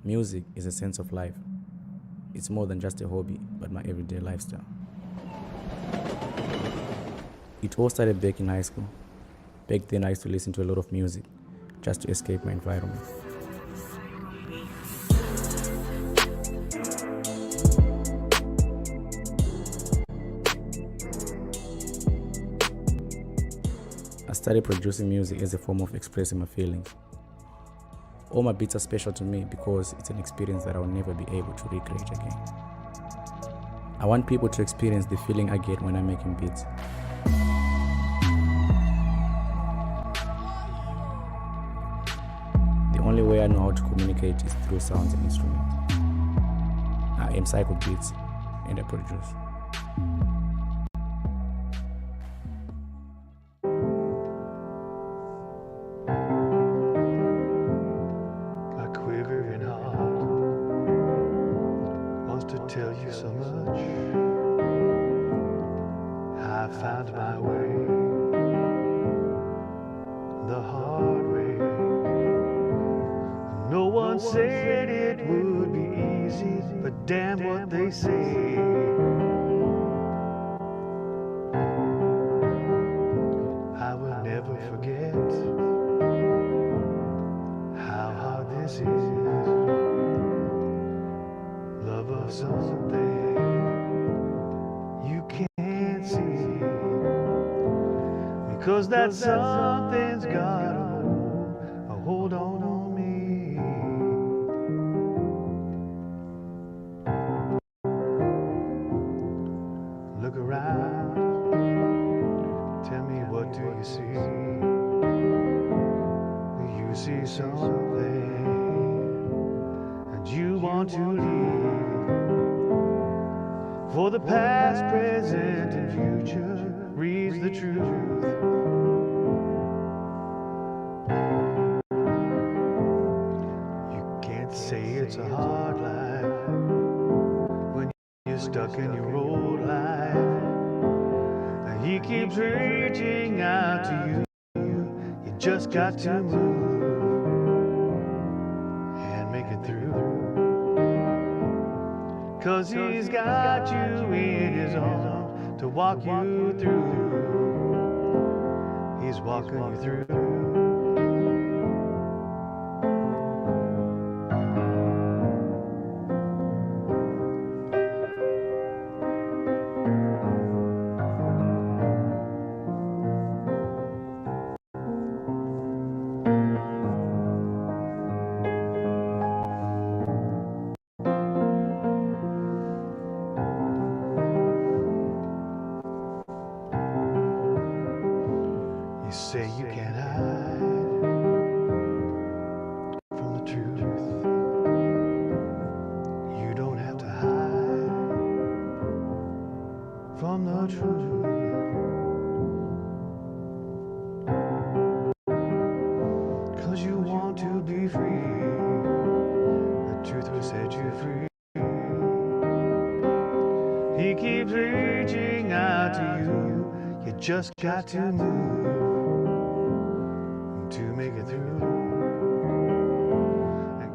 Speaker 14: Music is a sense of life. It's more than just a hobby, but my everyday lifestyle. It all started back in high school. Back then I used to listen to a lot of music just to escape my environment. I started producing music as a form of expressing my feelings. All my beats are special to me because it's an experience that I'll never be able to recreate again. I want people to experience the feeling I get when I'm making beats. The only way I know how to communicate is through sounds and instruments. I am Psycho Beats and I produce.
Speaker 15: Tell you so much. I found my way the hard way. No one said it would be easy, but damn what they say. I will never forget how hard this is. Love of something you can't see, because that something's got a hold on me. you want to leave. For the past, present, and future reads the truth. You can't say it's a hard life when you're stuck in your old life. He keeps reaching out to you. You just got to move and make it through. 'Cause he's got you in his arms to walk you through. He's walking you through. You say you can't hide from the truth. You don't have to hide from the truth. 'Cause you want to be free. The truth will set you free. He keeps reaching out to you. You just got to move to make it through. And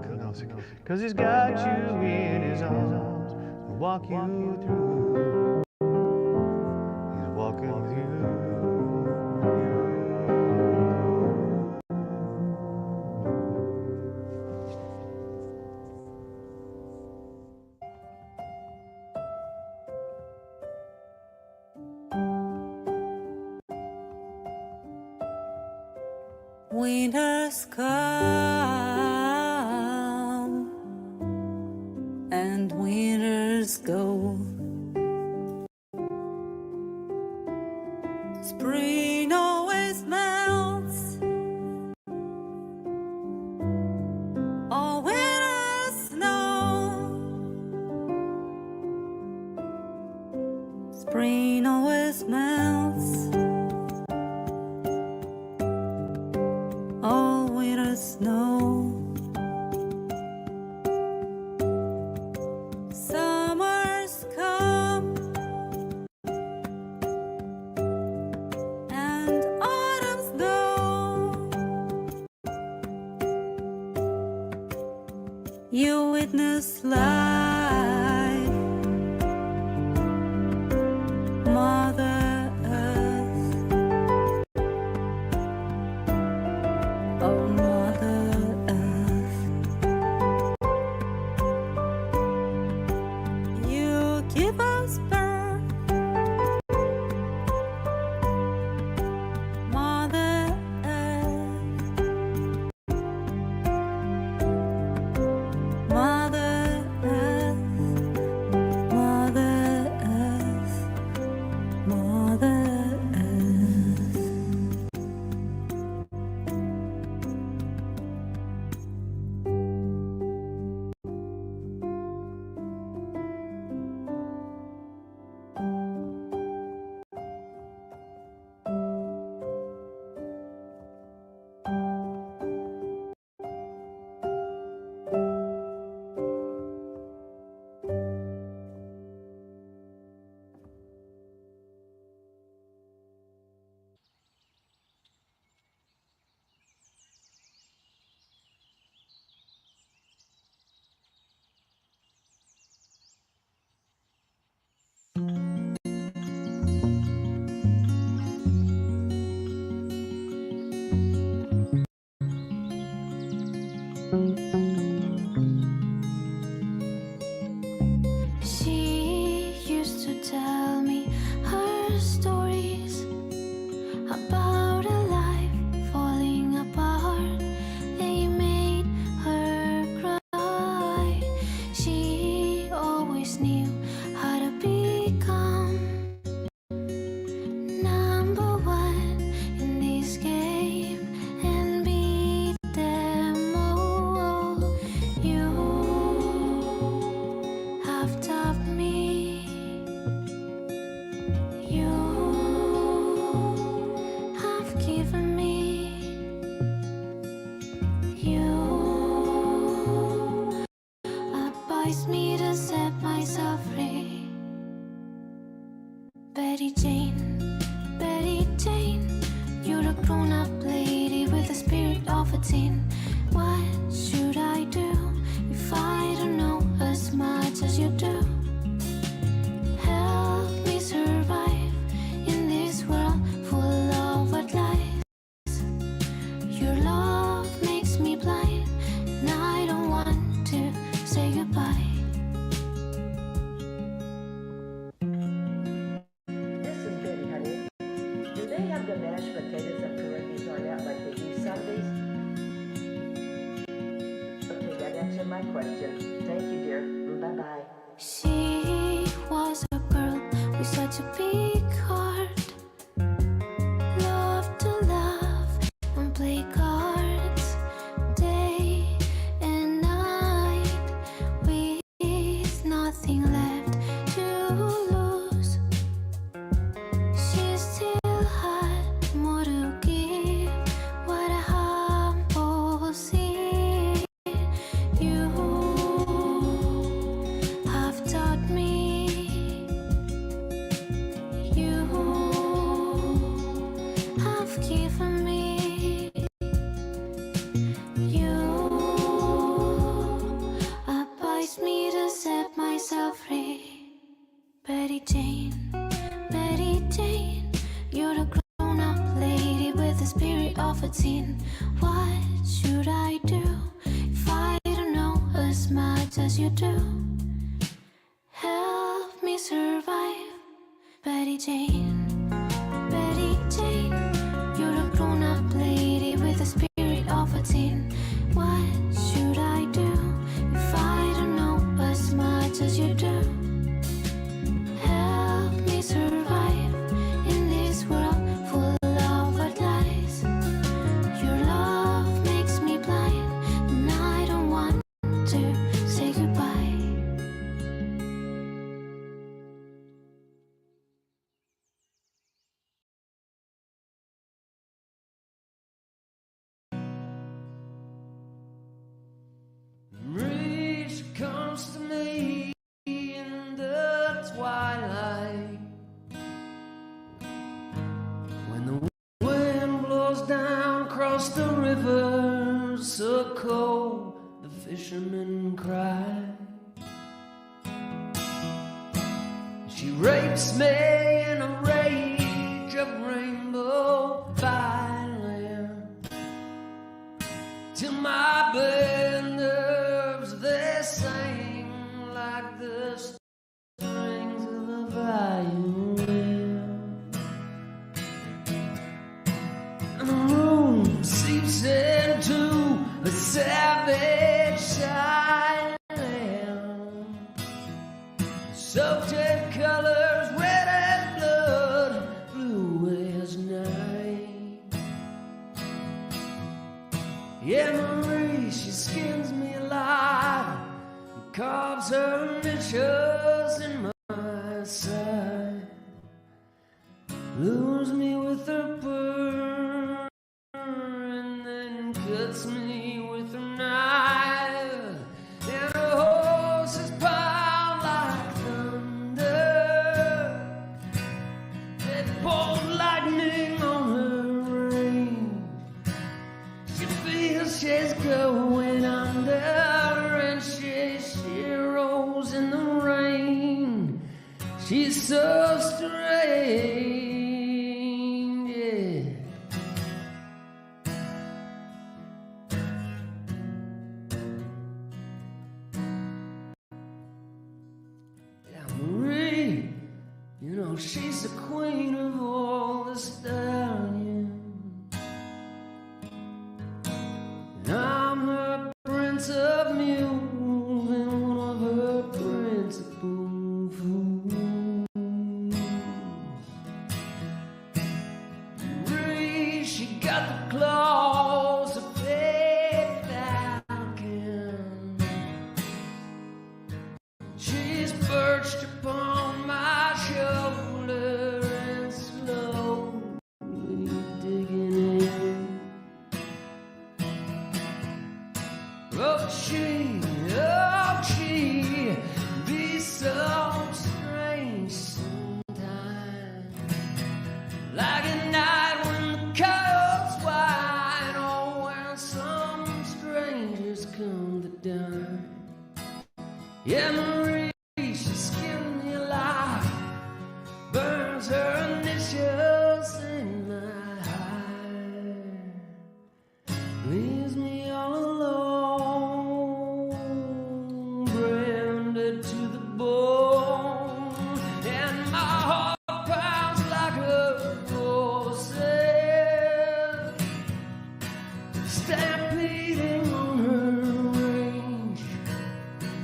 Speaker 15: 'cause he's got you in his arms to walk you through. He's walking with you.
Speaker 16: Winters come and winters go. Spring always melts. All winter snow. Spring always melts. All winter snow. Summers come and autumns go. You witness life, Mother Earth. Oh, Mother Earth, you give us birth. Mother Earth, Mother Earth. advised me to set myself free. Betty Jane, you're a grown-up lady with the spirit of a teen. What should I do if I don't know as much as you do? Help me survive in this world full of what lies. Your love makes me blind, and I don't want to say goodbye.
Speaker 17: This is Betty, honey. Do they have the mashed potatoes and pierogies on that like they do Sundays? Okay, that answered my question. Thank you, dear. Bye-bye.
Speaker 16: She was a girl with such a big heart. Loved to laugh and play cards day and night with nothing left to lose. She still had more to give. What a humble scene. You have taught me. You have given me. You advised me to set myself free. Betty Jane, you're a grown-up lady with the spirit of a teen. What should I do if I don't know as much as you do? Help me survive, Betty Jane, you're a grown-up lady with the spirit of a teen. What should I do if I don't know as much as you do? Help me survive in this world full of what lies. Your love makes me blind, and I don't want to say goodbye.
Speaker 18: Reach comes to me in the twilight, when the wind blows down across the river, so cold the fishermen cry. She rapes me in a rage of rainbow violence, till my bed nerves they sing like the strings of a violin. And the room seeps into a savage silence, soaked in colors red as blood, blue as night. Yeah, Marie, she skins me alive and carves her initials in my side, lures me with her purr and then cuts me with her knife, and her horses pound like thunder. They pour lightning on her range. She feels she's going under, and she rolls in the rain. She's so strange, yeah. Yeah, Marie, you know she's the queen of all the stallions. I'm her prince of mule and one of her principal fools. Marie, she got the claws of a falcon. She's perched upon my shoulder and slowly digging in. Oh, she Yeah, Marie, she skinned me alive, burns her initials in my heart, leaves me all alone, branded to the bone, and my heart pounds like a corset, stampeding on her range.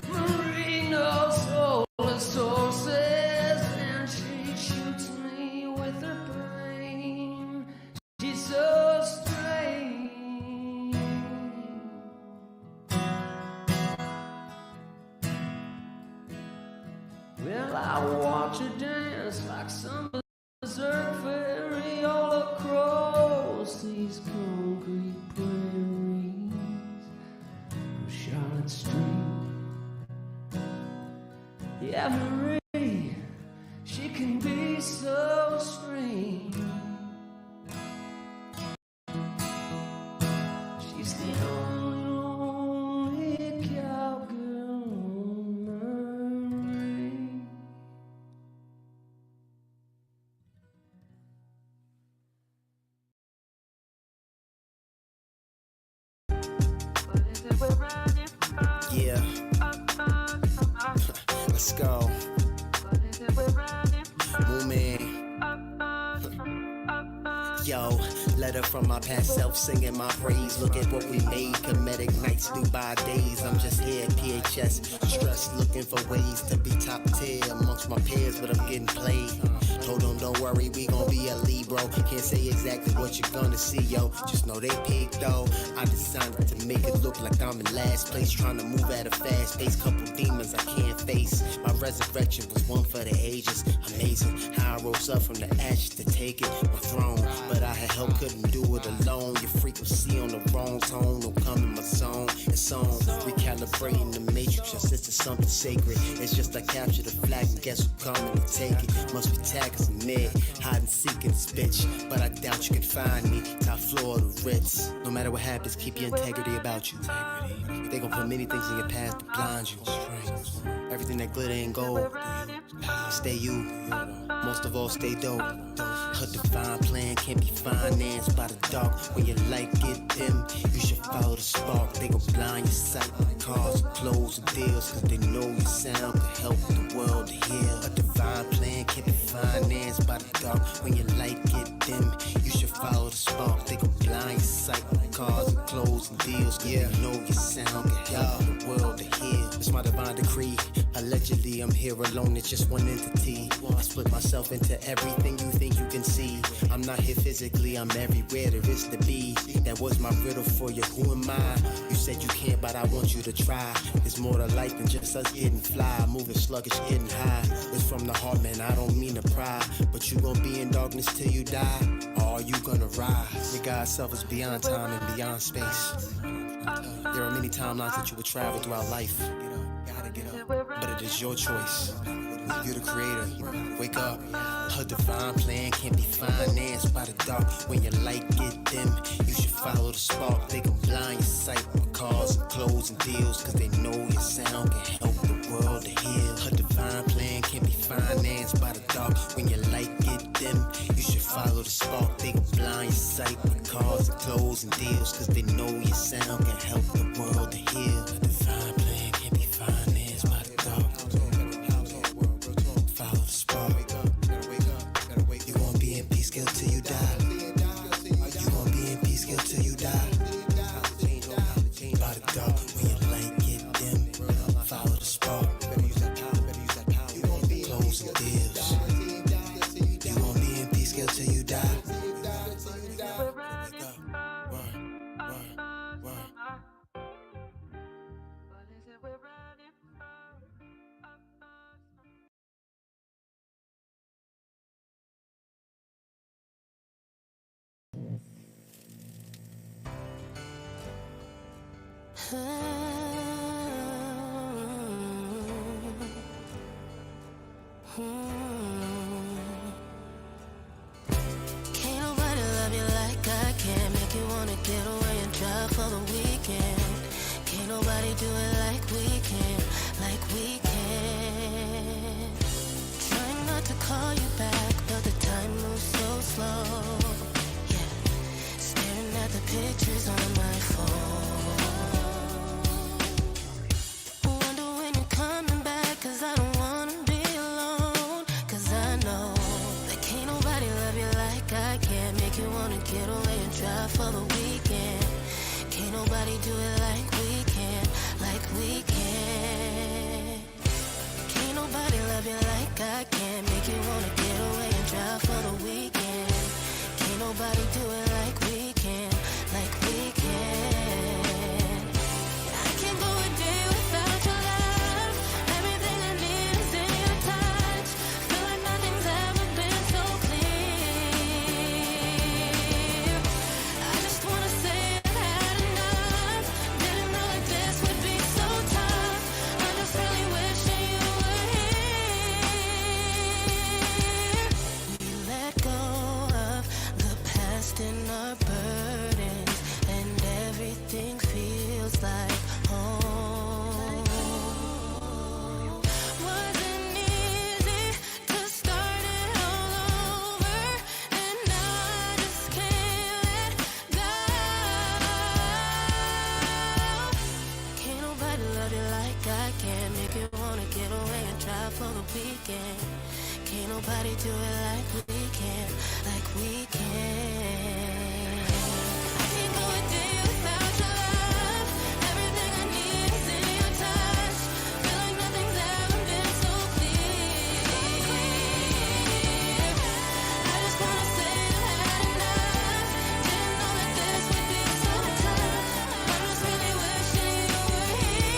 Speaker 18: Marie knows all the sources, and she shoots me with her brain. She's so strange. Well, I watch her dance like some berserk fairy all across these concrete prairies of Charlotte Street. Yeah, Marie, she can be so strange. She's the only cowgirl on my ring.
Speaker 19: Yeah. Let's go. Movement. Yo, letter from my past self singing my praise. Look at what we made. Comedic nights, Dubai days. I'm just here at PHS, stressed, looking for ways to be top tier amongst my peers, but I'm getting played. Told them don't worry, we gon' be elite, bro. Can't say exactly what you're gonna see, yo. Just know they peaked, though. I designed it to make it look like I'm in last place, trying to move at a fast pace. Couple demons I can't face. My resurrection was one for the ages. Amazing how I rose up from the ashes to take it, my throne. But I had help, couldn't do it alone. Your frequency on the wrong tone, don't come in my zone. It's on, recalibrating the matrix, just it's something sacred. It's just I capture the flag and guess who coming to take it. Must be taggers and mid, hide and seek in this bitch. But I doubt you can find me, top floor of the Ritz. No matter what happens, keep your integrity about you. They gon' put many things in your path to blind you. Everything that glitter ain't gold. Stay you, most of all stay dope. Her divine plan can't be financed by the dark. When your light get dim, you should follow the spark. They gon' blind your sight, cars, clothes, and deals, cause they know your sound can help the world to heal. A divine plan can't be financed by the dark. When your light get dim, you should follow the spark. They gon' blind your sight, cars, and clothes, and deals, cause they know your sound can help the world to heal. It's my divine decree. Allegedly, I'm here alone, it's just one entity. I split myself into everything you think you can see. I'm not here physically, I'm everywhere there is to be. That was my riddle for you, who am I? You said you can't, but I want you to try. There's more to life than just us getting fly, moving sluggish, getting high. It's from the heart, man, I don't mean to pry. But you gon' be in darkness till you die, or are you gonna rise? Your God's self is beyond time and beyond space. There are many timelines that you would travel throughout life. But it is your choice. You're the creator. Wake up. Her divine plan can't be financed by the dark. When your light get dim, you should follow the spark. They can blind your sight with cars and clothes and deals, cause they know your sound can help the world to heal. Her divine plan can't be financed by the dark. When your light get dim, you should follow the spark. They can blind your sight with cars and clothes and deals, cause they know your sound can help the world to heal. Her divine plan can't be financed by the dark. Follow the spark. You gon' be in peace till you die. You gon' be in peace till you die. By the dark, when your light get dim, follow the spark. Close the deals. You gon' be in peace till you die.
Speaker 16: Can't nobody love you like I can. Make you wanna get away and drive for the weekend. Can't nobody do it like we can, like we do it like we can, like we can. Can't nobody love you like I can. Make you wanna get away and drive for the weekend. Can't nobody do it like we can, like we can. I can't go a day without your love. Everything I need is in your touch. Feel like nothing's ever been so clear. I just wanna say I've had enough. Didn't know that this would be so tough. I'm just really wishing you were here. We let go of the past and our burdens, and everything feels like home. Wasn't easy to start it all over, and now I just can't let go. Can't nobody love you like I can. Make you wanna get away and drive for the weekend. Can't nobody do it like we can, like we can. I can't go a day without your love. Everything I need is in your touch. Feel like nothing's ever been so clear. I just wanna say I've had enough. Didn't know that this would be so tough. I'm just really wishing you were here.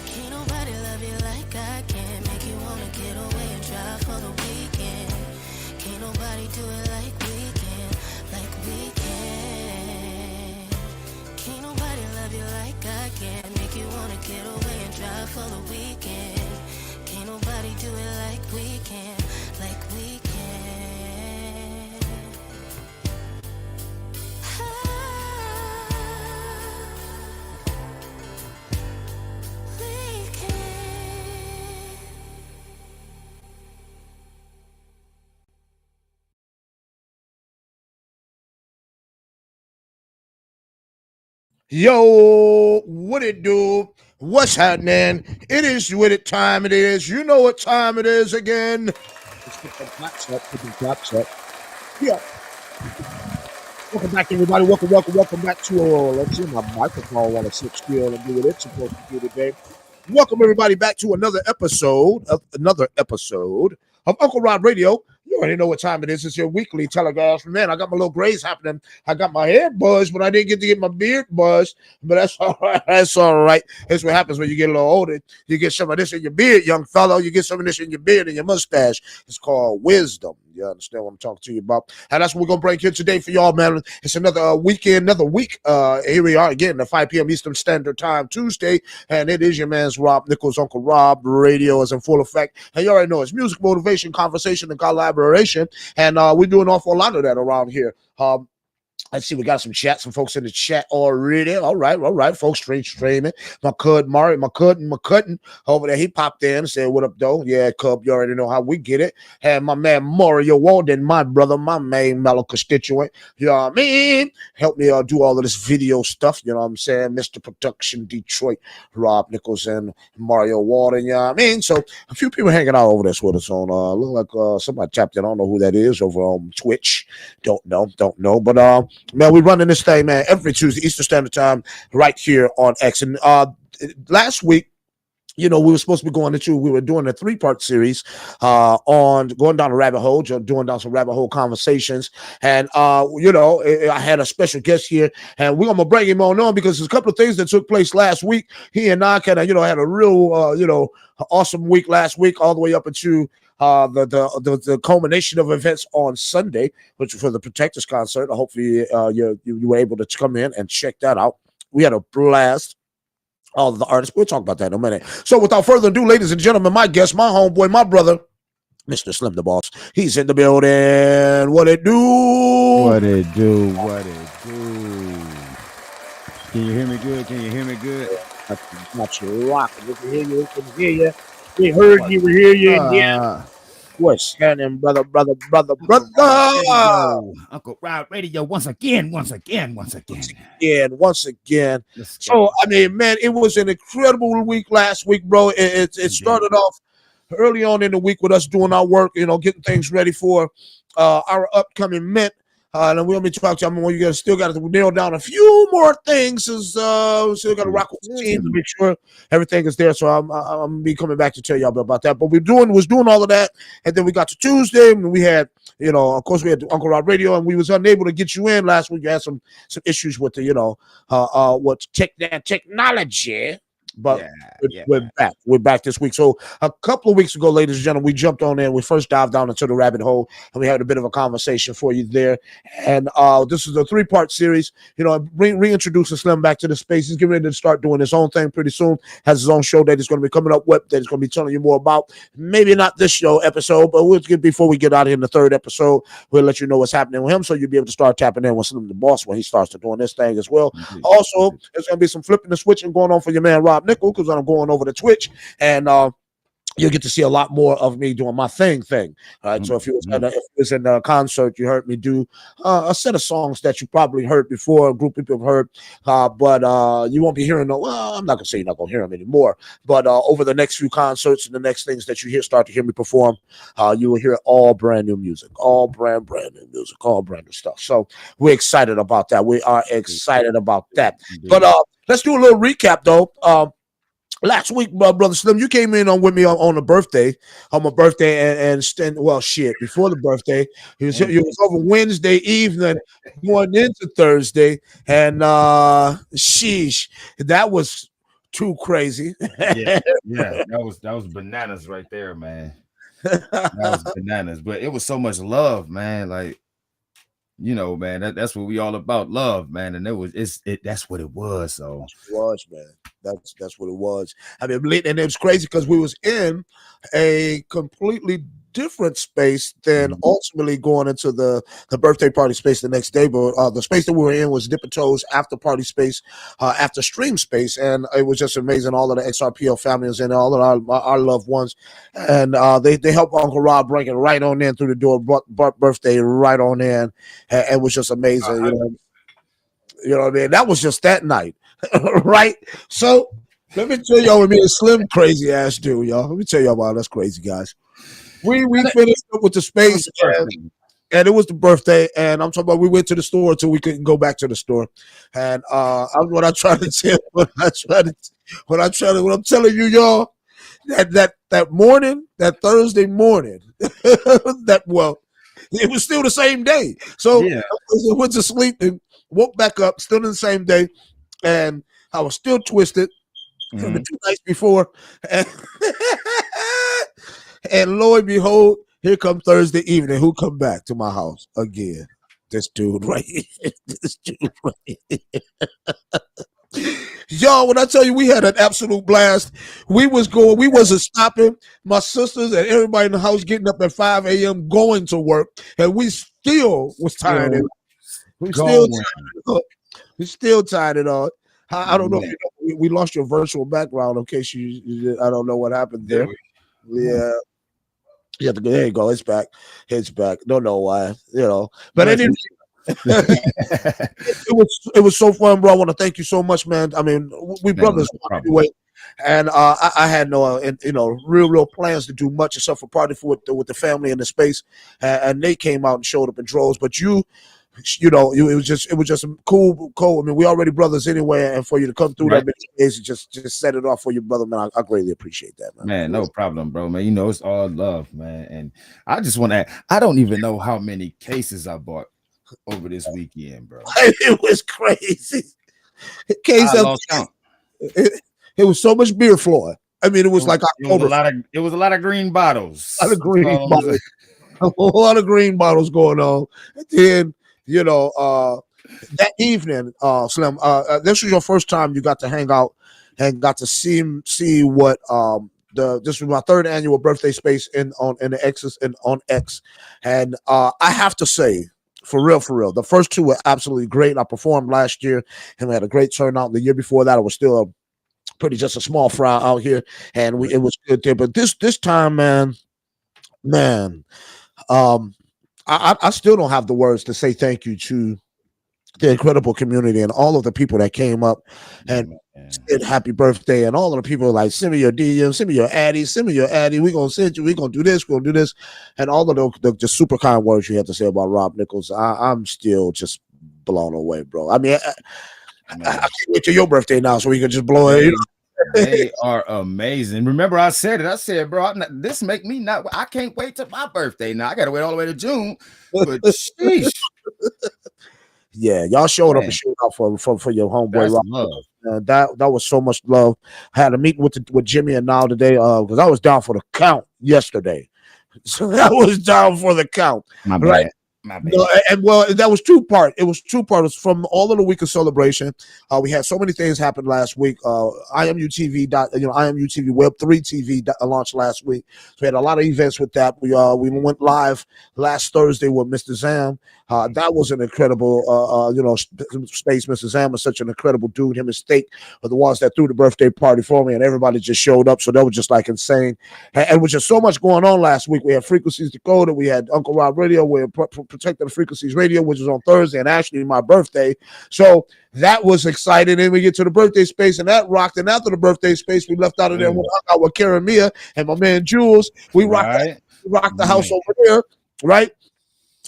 Speaker 16: Can't nobody love you like I can. Make you wanna get away and drive for the weekend. Can't nobody do it like we can, like we can. Can't nobody love you like I can. Make you wanna get away and drive for the weekend. Can't nobody do it like we can, like we can. We can.
Speaker 20: Yo, what it do? What's happening? It is what it time it is. You know what time it is again. Let's get the claps up. Put the claps up. Yeah. Welcome back, everybody. Welcome back to let's see, my microphone want to sit still and do what it's supposed to do today. Welcome everybody back to another episode of Uncle Robb Radio. You already know what time it is. It's your weekly telegraph. Man, I got my little grays happening. I got my hair buzzed, but I didn't get to get my beard buzzed. But that's all right. That's all right. That's what happens when you get a little older. You get some of this in your beard, young fellow. You get some of this in your beard and your mustache. It's called wisdom. You understand what I'm talking to you about? And that's what we're going to bring here today for y'all, man. It's another weekend, another week. Here we are again at 5 p.m. Eastern Standard Time, Tuesday. And it is your man's Robb Nichols, Uncle Robb. Radio is in full effect. And you already know it's music, motivation, conversation, and collaboration. And we do an awful lot of that around here. Let's see, we got some folks in the chat already. All right, folks, streaming. My cousin over there, he popped in and said, what up, though? Yeah, Cub, you already know how we get it. And my man Mario Walden, my brother, my main mellow constituent, you know what I mean? Help me do all of this video stuff, you know what I'm saying? Mr. Production Detroit, Robb Nichols and Mario Walden, you know what I mean? So a few people hanging out over there with us on, look like somebody tapped in. I don't know who that is over on Twitch. Don't know, but man, we're running this thing, man, every Tuesday, Eastern Standard Time, right here on X. And last week, you know, we were doing a 3-part series on going down a rabbit hole, doing down some rabbit hole conversations. And, you know, I had a special guest here, and we're going to bring him on because there's a couple of things that took place last week. He and I kind of, you know, had a real, you know, awesome week last week, all the way up into the culmination of events on Sunday, which for the Protectors concert. Hopefully you were able to come in and check that out. We had a blast. All of the artists. We'll talk about that in a minute. So without further ado, ladies and gentlemen, my guest, my homeboy, my brother, Mr. Slim the Boss. He's in the building. What it do?
Speaker 21: What it do? What it do? Can you hear me good? Can you hear me good?
Speaker 20: Got you rocking. We can hear you. We can hear you. We heard you. We hear you. Yeah. What's happening, brother?
Speaker 21: Uncle Robb Radio once again.
Speaker 20: So, I mean, man, it was an incredible week last week, bro. It started off early on in the week with us doing our work, you know, getting things ready for our upcoming Mint And we'll be talking to you. You still got to nail down a few more things. We still got to rock with the team to make sure everything is there. So I'm gonna be coming back to tell y'all about that. But we was doing all of that, and then we got to Tuesday, and we had, of course, we had Uncle Rob Radio, and we was unable to get you in last week. You had some issues with the, technology. But we're back. We're back this week. So a couple of weeks ago, ladies and gentlemen, we jumped on there. We first dived down into the rabbit hole, and we had a bit of a conversation for you there. And this is a 3-part series. Reintroducing Slim back to the space. He's getting ready to start doing his own thing pretty soon. Has his own show that he's going to be coming up with, that he's going to be telling you more about. Maybe not this show episode, but before we get out here in the 3rd episode, we'll let you know what's happening with him, so you'll be able to start tapping in with Slim the Boss when he starts to doing this thing as well. Also, there's going to be some flipping and switching going on for your man Rob Nickel, because I'm going over to Twitch, and you'll get to see a lot more of me doing my thing. All right. So if you was in a concert, you heard me do a set of songs that you probably heard before, a group of people have heard, but you won't be hearing I'm not gonna say you're not gonna hear them anymore. But over the next few concerts and the next things that you start to hear me perform, you will hear all brand new music, all brand new music, all brand new stuff. So we're excited about that. We are excited about that. But let's do a little recap though. Last week, Brother Slim, you came in with me on my birthday, and before the birthday, he was over Wednesday evening, going into Thursday, and sheesh, that was too crazy.
Speaker 21: that was bananas right there, man. That was bananas, but it was so much love, man. Like, man, that's what we all about, love, man. And that's what it was. So
Speaker 20: it was, man. That's what it was. I mean, and it was crazy because we was in a completely different space than ultimately going into the birthday party space the next day. But the space that we were in was Dippin' Toes after party space, after stream space, and it was just amazing. All of the XRPL families and all of our loved ones, and they helped Uncle Rob bring it right on in through the door, brought birthday right on in, and it was just amazing. You know what I mean? That was just that night. Right? So let me tell y'all what me and Slim crazy ass do, y'all. Let me tell y'all about us crazy guys. We finished up with the space, and it was the birthday, and I'm talking about we went to the store until we couldn't go back to the store. And what I'm telling you, y'all, that morning, that Thursday morning, it was still the same day. So I went to sleep and woke back up, still in the same day. And I was still twisted from the 2 nights before. And lo and behold, here come Thursday evening. Who come back to my house again? This dude right here. Y'all, when I tell you we had an absolute blast, we wasn't stopping. My sisters and everybody in the house getting up at 5 a.m. going to work, and we still was tired. We still tied it on. I don't know if we lost your virtual background in case I don't know what happened there. Yeah. There you go. It's back. Don't know why, But anyway, it was so fun, bro. I want to thank you so much, man. I mean, we brothers anyway. And I had no, real plans to do much except for party with the family in the space. And Nate came out and showed up in droves. But it was just cool. I mean, we already brothers anyway, and for you to come through that many days and just set it off for your brother, man, I greatly appreciate that, man.
Speaker 21: Man, no problem, bro, man. It's all love, man. And I just want to, I don't even know how many cases I bought over this weekend, bro.
Speaker 20: It was crazy. It was so much beer flowing. I mean, it was like October.
Speaker 21: It was a lot of green bottles.
Speaker 20: A lot of green bottles going on. And then, that evening, Slim, this was your first time you got to hang out and got to see what this was my 3rd annual birthday space on X. And I have to say, for real, the first 2 were absolutely great. I performed last year and we had a great turnout. The year before that, it was still just a small fry out here, and it was good there. But this time, man, I still don't have the words to say thank you to the incredible community and all of the people that came up and said happy birthday, and all of the people like, send me your DM, send me your Addy, send me your Addy. We're gonna send you, we're gonna do this, we're gonna do this, and all of the super kind words you have to say about Robb Nichols. I'm still just blown away, bro. I mean, I can't wait till your birthday now so we can just blow it.
Speaker 21: They are amazing. Remember, I said it. I said, bro, this make me not. I can't wait till my birthday now. I got to wait all the way to June. But sheesh.
Speaker 20: Yeah, y'all showed up
Speaker 21: Man.
Speaker 20: and showed out for your homeboy.
Speaker 21: That's
Speaker 20: Robb.
Speaker 21: love.
Speaker 20: That was so much love. I had a meeting with Jimmy and Now today because I was down for the count yesterday. So I was down for the count.
Speaker 21: My bad.
Speaker 20: Right?
Speaker 21: My bad.
Speaker 20: No, and well, that was two part. It was two parts from all of the week of celebration. We had so many things happen last week. IMUTV, IMUTV Web 3 TV launched last week. So we had a lot of events with that. We went live last Thursday with Mr. Zam. That was an incredible, space. Mr. Zam is such an incredible dude. Him and Steak are the ones that threw the birthday party for me, and everybody just showed up. So that was just like insane. And it was just so much going on last week. We had Frequencies Dakota. We had Uncle Rob Radio. We had Protecting the Frequencies Radio, which was on Thursday, and actually my birthday. So that was exciting. And we get to the birthday space, and that rocked. And after the birthday space, we left out of there and we hung out with Karen Mia and my man Jules. We rocked the house over there, right?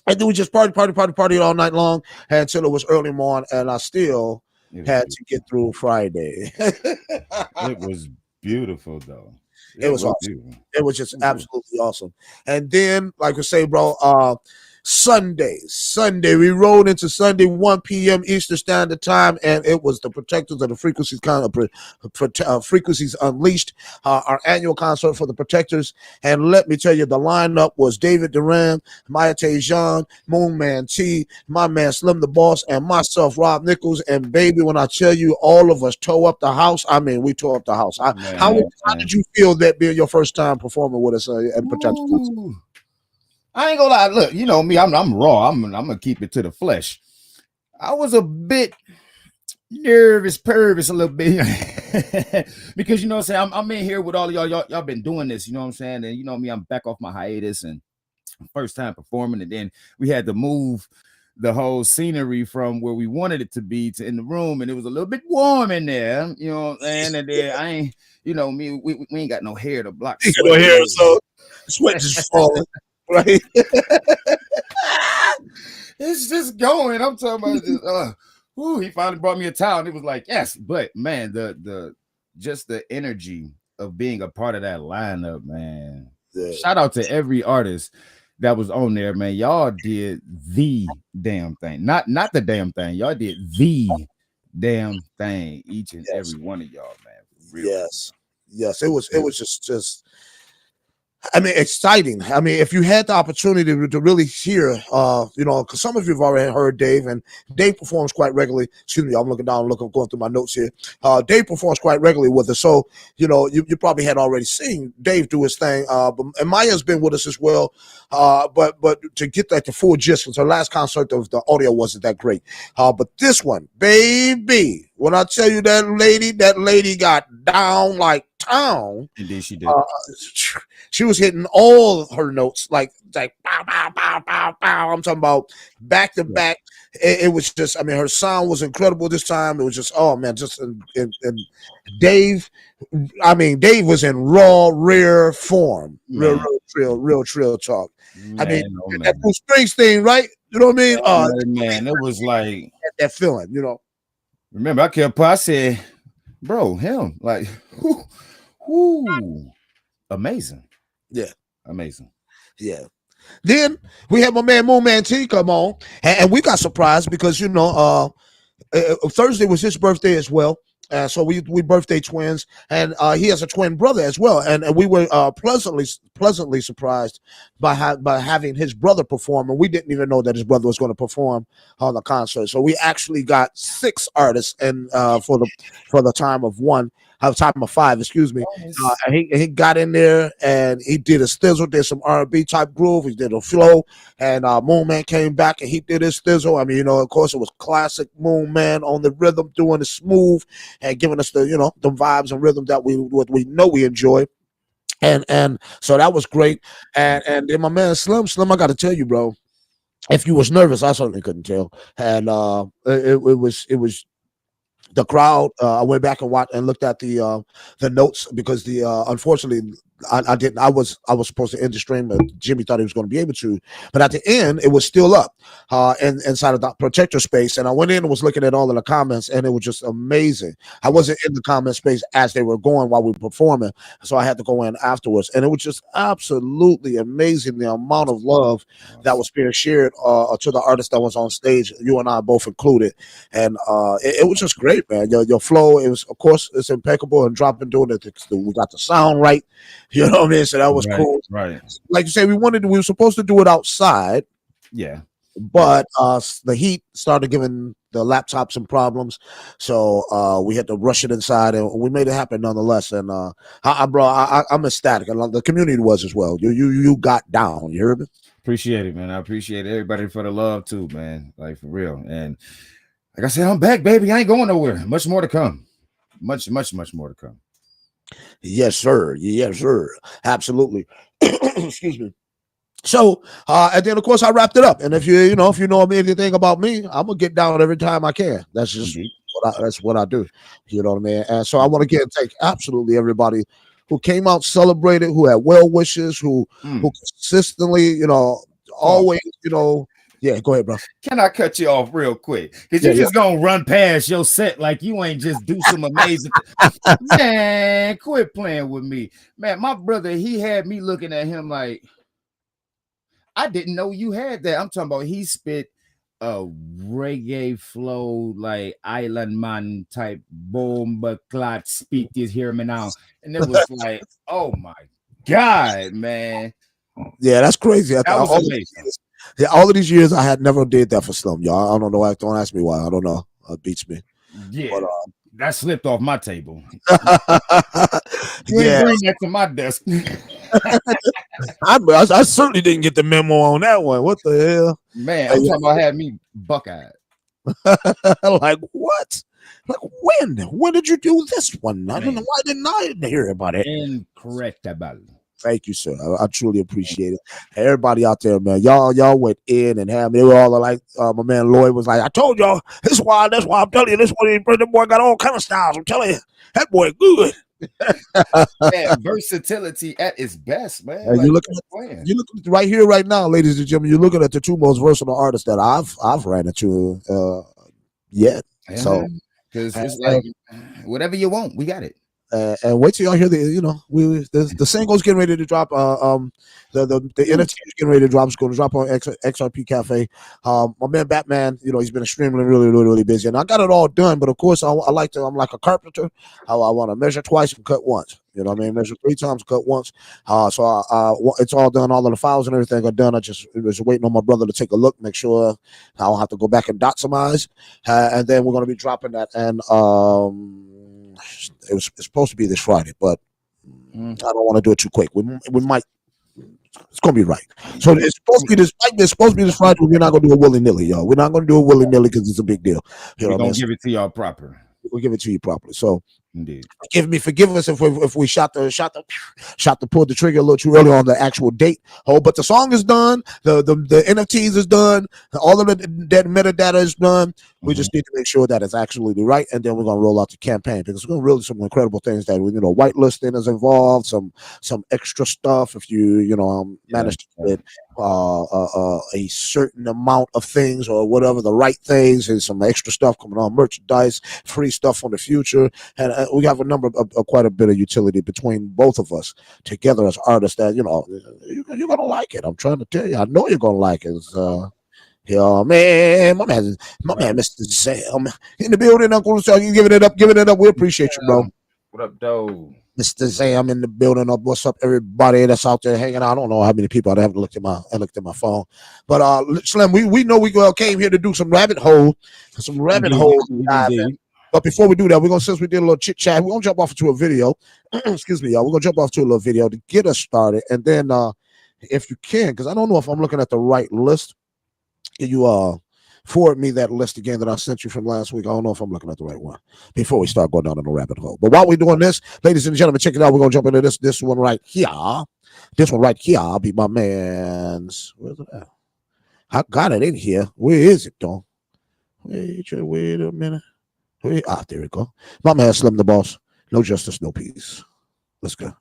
Speaker 20: And then we just party all night long until it was early morning, and I still had to get through Friday.
Speaker 21: It was beautiful, though.
Speaker 20: It was awesome.
Speaker 21: Beautiful.
Speaker 20: It was just absolutely awesome. And then, like I say, bro, Sunday, we rolled into Sunday, 1 p.m. Eastern Standard Time, and it was the Protectors of the Frequencies Frequencies Unleashed, our annual concert for the Protectors. And let me tell you, the lineup was David Duran, Maya Tejan, Moon Man T, my man Slim the Boss, and myself, Robb Nichols. And baby, when I tell you, all of us tore up the house. I mean, we tore up the house. How did you feel that being your first time performing with us at Protectors?
Speaker 21: I ain't gonna lie. Look, you know me. I'm raw. I'm gonna keep it to the flesh. I was a bit nervous a little bit because you know what I'm saying. I'm in here with all of y'all. Y'all been doing this. You know what I'm saying. And you know me. I'm back off my hiatus and first time performing. And then we had to move the whole scenery from where we wanted it to be to in the room, and it was a little bit warm in there. You know what I'm saying. And then I ain't. You know me. We ain't got no hair to block.
Speaker 20: No hair, so sweat just falling. Right.
Speaker 21: It's just going. I'm talking about this. He finally brought me a towel, and it was like, yes. But man, the just the energy of being a part of that lineup, man. Yeah. Shout out to every artist that was on there, man. Y'all did the damn thing. Not the damn thing. Y'all did the damn thing. Each and every one of y'all, man.
Speaker 20: Real. Yes. It was just. I mean, exciting. I mean, if you had the opportunity to really hear, because some of you have already heard Dave, and Dave performs quite regularly. Excuse me, I'm looking down, going through my notes here. Dave performs quite regularly with us, so you probably had already seen Dave do his thing. And Maya's been with us as well. But to get the full gist, because her last concert, the audio wasn't that great. But this one, baby, when I tell you that lady got down like town.
Speaker 21: Indeed, she did.
Speaker 20: She was hitting all her notes like bow, bow, bow, bow, bow. I'm talking about back to back. It was just, I mean, her sound was incredible this time. It was just, oh man, just and Dave. I mean, Dave was in raw, rare form, real trill talk. Man, I mean, that Bruce Springsteen, right? You know what I mean?
Speaker 21: Man, it was like
Speaker 20: that feeling,
Speaker 21: Remember, I said, bro, him, like, whoo, amazing.
Speaker 20: Yeah.
Speaker 21: Amazing.
Speaker 20: Yeah. Then we had my man Moon Man T come on, and we got surprised because Thursday was his birthday as well. So we birthday twins, and he has a twin brother as well, and we were pleasantly surprised by having his brother perform, and we didn't even know that his brother was going to perform on the concert. So we actually got 6 artists, and for the time of 5, excuse me. And he got in there and he did a stizzle, did some R&B type groove. He did a flow, and Moon Man came back and he did his stizzle. I mean, of course, it was classic Moon Man on the rhythm, doing it smooth and giving us the vibes and rhythm that we know we enjoy. And so that was great. And then my man Slim, I got to tell you, bro, If you was nervous, I certainly couldn't tell. And it was the crowd. I went back and watched and looked at the notes because the unfortunately I didn't. I was supposed to end the stream, but Jimmy thought he was going to be able to. But at the end, it was still up inside of the protector space, and I went in and was looking at all of the comments, and it was just amazing. I wasn't in the comment space as they were going while we were performing, so I had to go in afterwards, and it was just absolutely amazing the amount of love that was being shared to the artist that was on stage. You and I both included, and it was just great, man. Your flow, it was, of course, it's impeccable, and dropping doing it. We got the sound right. You know what I mean? So that was
Speaker 21: Right,
Speaker 20: cool.
Speaker 21: right.
Speaker 20: Like you say, we were supposed to do it outside,
Speaker 21: Yeah.
Speaker 20: but the heat started giving the laptop some problems, so we had to rush it inside, and we made it happen nonetheless. And I'm ecstatic, and the community was as well. You got down. You heard me?
Speaker 21: Appreciate it, man. I appreciate everybody for the love too, man. Like for real. And like I said, I'm back, baby. I ain't going nowhere. Much more to come. Much more to come.
Speaker 20: Yes, sir. Yes, sir. Absolutely. Excuse me. So, and then of course I wrapped it up. And if you know anything about me, I'm gonna get down every time I can. That's just that's what I do. You know what I mean? And so I want to get and thank absolutely everybody who came out, celebrated, who had well wishes, who consistently, always, yeah. Go ahead, bro.
Speaker 21: Can I cut you off real quick? Because you just gonna run past your set like you ain't just do some amazing man, quit playing with me. Man, my brother, he had me looking at him like I didn't know you had that. I'm talking about he spit a reggae flow, like island man type bomba clot speak this, hear me now. And it was like, oh my God, man.
Speaker 20: Yeah, that's crazy.
Speaker 21: That was amazing.
Speaker 20: All of these years, I had never did that for Slim, y'all. I don't know why. Don't ask me why. I don't know. It beats me.
Speaker 21: Yeah,
Speaker 20: but,
Speaker 21: that slipped off my table.
Speaker 20: Yeah,
Speaker 21: bring that to my desk.
Speaker 20: I certainly didn't get the memo on that one. What the hell,
Speaker 21: man? I'm talking about had me buck-eyed.
Speaker 20: Like what? Like when? When did you do this one? I don't know. Why didn't I hear about it?
Speaker 21: Incredible.
Speaker 20: Thank you, sir. I truly appreciate it. Everybody out there, man, y'all went in and had me. They were all like, my man Lloyd was like, "I told y'all that's why I'm telling you this one. The boy got all kind of styles. I'm telling you, that boy good."
Speaker 21: Man, versatility at its best, man.
Speaker 20: Like, you're looking right here, right now, ladies and gentlemen. You're looking at the two most versatile artists that I've ran into yet.
Speaker 21: Yeah,
Speaker 20: so,
Speaker 21: because it's like whatever you want, we got it.
Speaker 20: And wait till y'all hear the single's getting ready to drop. The NFT is getting ready to drop. It's going to drop on XRP Cafe. My man Batman, he's been extremely, really, really, really busy, and I got it all done. But of course, I'm like a carpenter. I want to measure twice and cut once. You know what I mean? Measure 3 times, cut once. So it's all done. All of the files and everything are done. I just was waiting on my brother to take a look, make sure I don't have to go back and dot some I's. And then we're going to be dropping that. And it's supposed to be this Friday, but I don't want to do it too quick. We might. It's gonna be right. So it's supposed to be this. It's supposed to be this Friday. We're not gonna do it willy nilly, y'all. We're not gonna do it willy nilly because it's a big deal.
Speaker 21: We're gonna give it to y'all proper.
Speaker 20: We'll give it to you properly. So
Speaker 21: indeed,
Speaker 20: forgive us if we pulled the trigger a little too early on the actual date. But the song is done. The NFTs is done. All of the metadata is done. We just need to make sure that it's actually right, and then we're gonna roll out the campaign because we're gonna really some incredible things that whitelisting is involved. Some extra stuff if you manage to get a certain amount of things or whatever the right things, and some extra stuff coming on, merchandise, free stuff for the future, and we have a number of quite a bit of utility between both of us together as artists that you're gonna like it. I'm trying to tell you, I know you're gonna like it. Man, my man, Mr. Sam in the building. Uncle, so you giving it up. We appreciate you, bro.
Speaker 21: What up, though?
Speaker 20: Mr. Sam in the building. What's up, everybody that's out there hanging out? I don't know how many people. I haven't looked at my phone, but Slim, we know we came here to do some rabbit hole. But before we do that, since we did a little chit chat, we're gonna jump off into a video. Excuse me, y'all. We're gonna jump off to a little video to get us started, and then if you can, because I don't know if I'm looking at the right list. Can you forward me that list again that I sent you from last week? I don't know if I'm looking at the right one before we start going down in the rabbit hole. But while we're doing this, ladies and gentlemen, check it out. We're gonna jump into this one right here. This one right here. I'll be my man's. Where's it at? I got it in here. Where is it, though? Wait a minute. There we go. My man Slim the Boss. No justice, no peace. Let's go.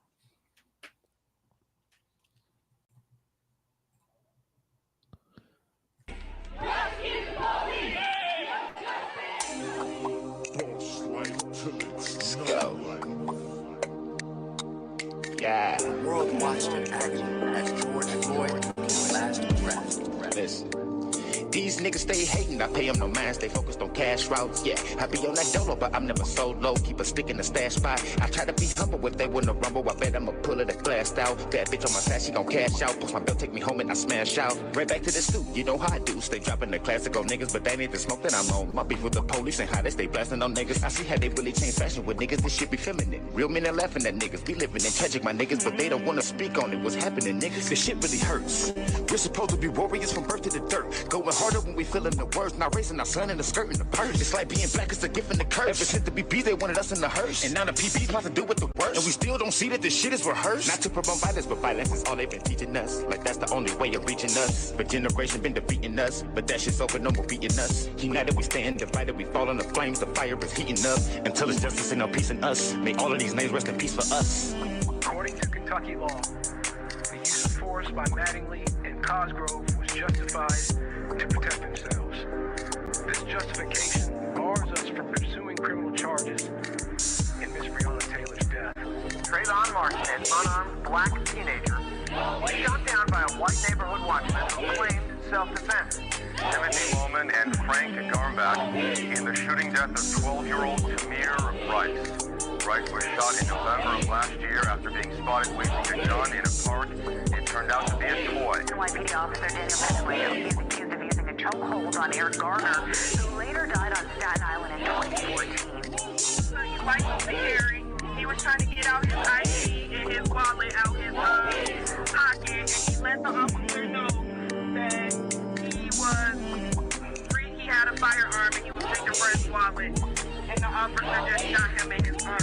Speaker 1: Let's go. Yeah. The world watched in agony as George Floyd took his last breath. Listen. These niggas stay hating, I pay them no mind, stay focused on cash routes, yeah. I be on that dolo, but I'm never so low, keep a stick in the stash spot. I try to be humble, if they wanna rumble, I bet I'ma pull it and blast out. Bad bitch on my side, she gon' cash out, post my bill, take me home and I smash out. Right back to the suit, you know how I do, stay dropping the classic on niggas, but they need the smoke that I'm on. My beef with the police and how they stay blasting on niggas. I see how they really change fashion with niggas, this shit be feminine. Real men are laughing at niggas, be living in tragic, my niggas, but they don't wanna speak on it. What's happening, niggas? This shit really hurts. We're supposed to be warriors from birth to the dirt, going harder when we feeling the worst, not racing our son in the skirt and the purse. It's like being black is a gift and a curse. Ever since the BP, they wanted us in the hearse. And now the PB's about to do with the worst. And we still don't see that this shit is rehearsed. Not to promote violence, but violence is all they've been teaching us. Like that's the only way of reaching us. But generation been defeating us. But that shit's over, no more beating us. United we stand, divided we fall in the flames. The fire is heating up. Until it's justice and no peace in us. May all of these names rest in peace for us.
Speaker 22: According to Kentucky law, the use of force by Mattingly and Cosgrove was justified to protect themselves. This justification bars us from pursuing criminal charges in Miss Breonna Taylor's death. Trayvon Martin, an unarmed black teenager, was shot down by a white neighborhood watchman who claimed self-defense. Timothy Loman and Frank Garmbach in the shooting death of 12-year-old Tamir Rice. Rice was shot in November of last year after being spotted waving a gun in a park. It turned out to be a toy.
Speaker 23: NYPD officer Daniel Petroleum is accused of using a chokehold on Eric Garner, who later died on Staten Island in 2014.
Speaker 24: So he liked Harry. He was trying to get out his ID and his wallet out his pocket, and he let the officer know that he was free. He had a firearm and he was reaching for his wallet, and the officer just shot him in his arm.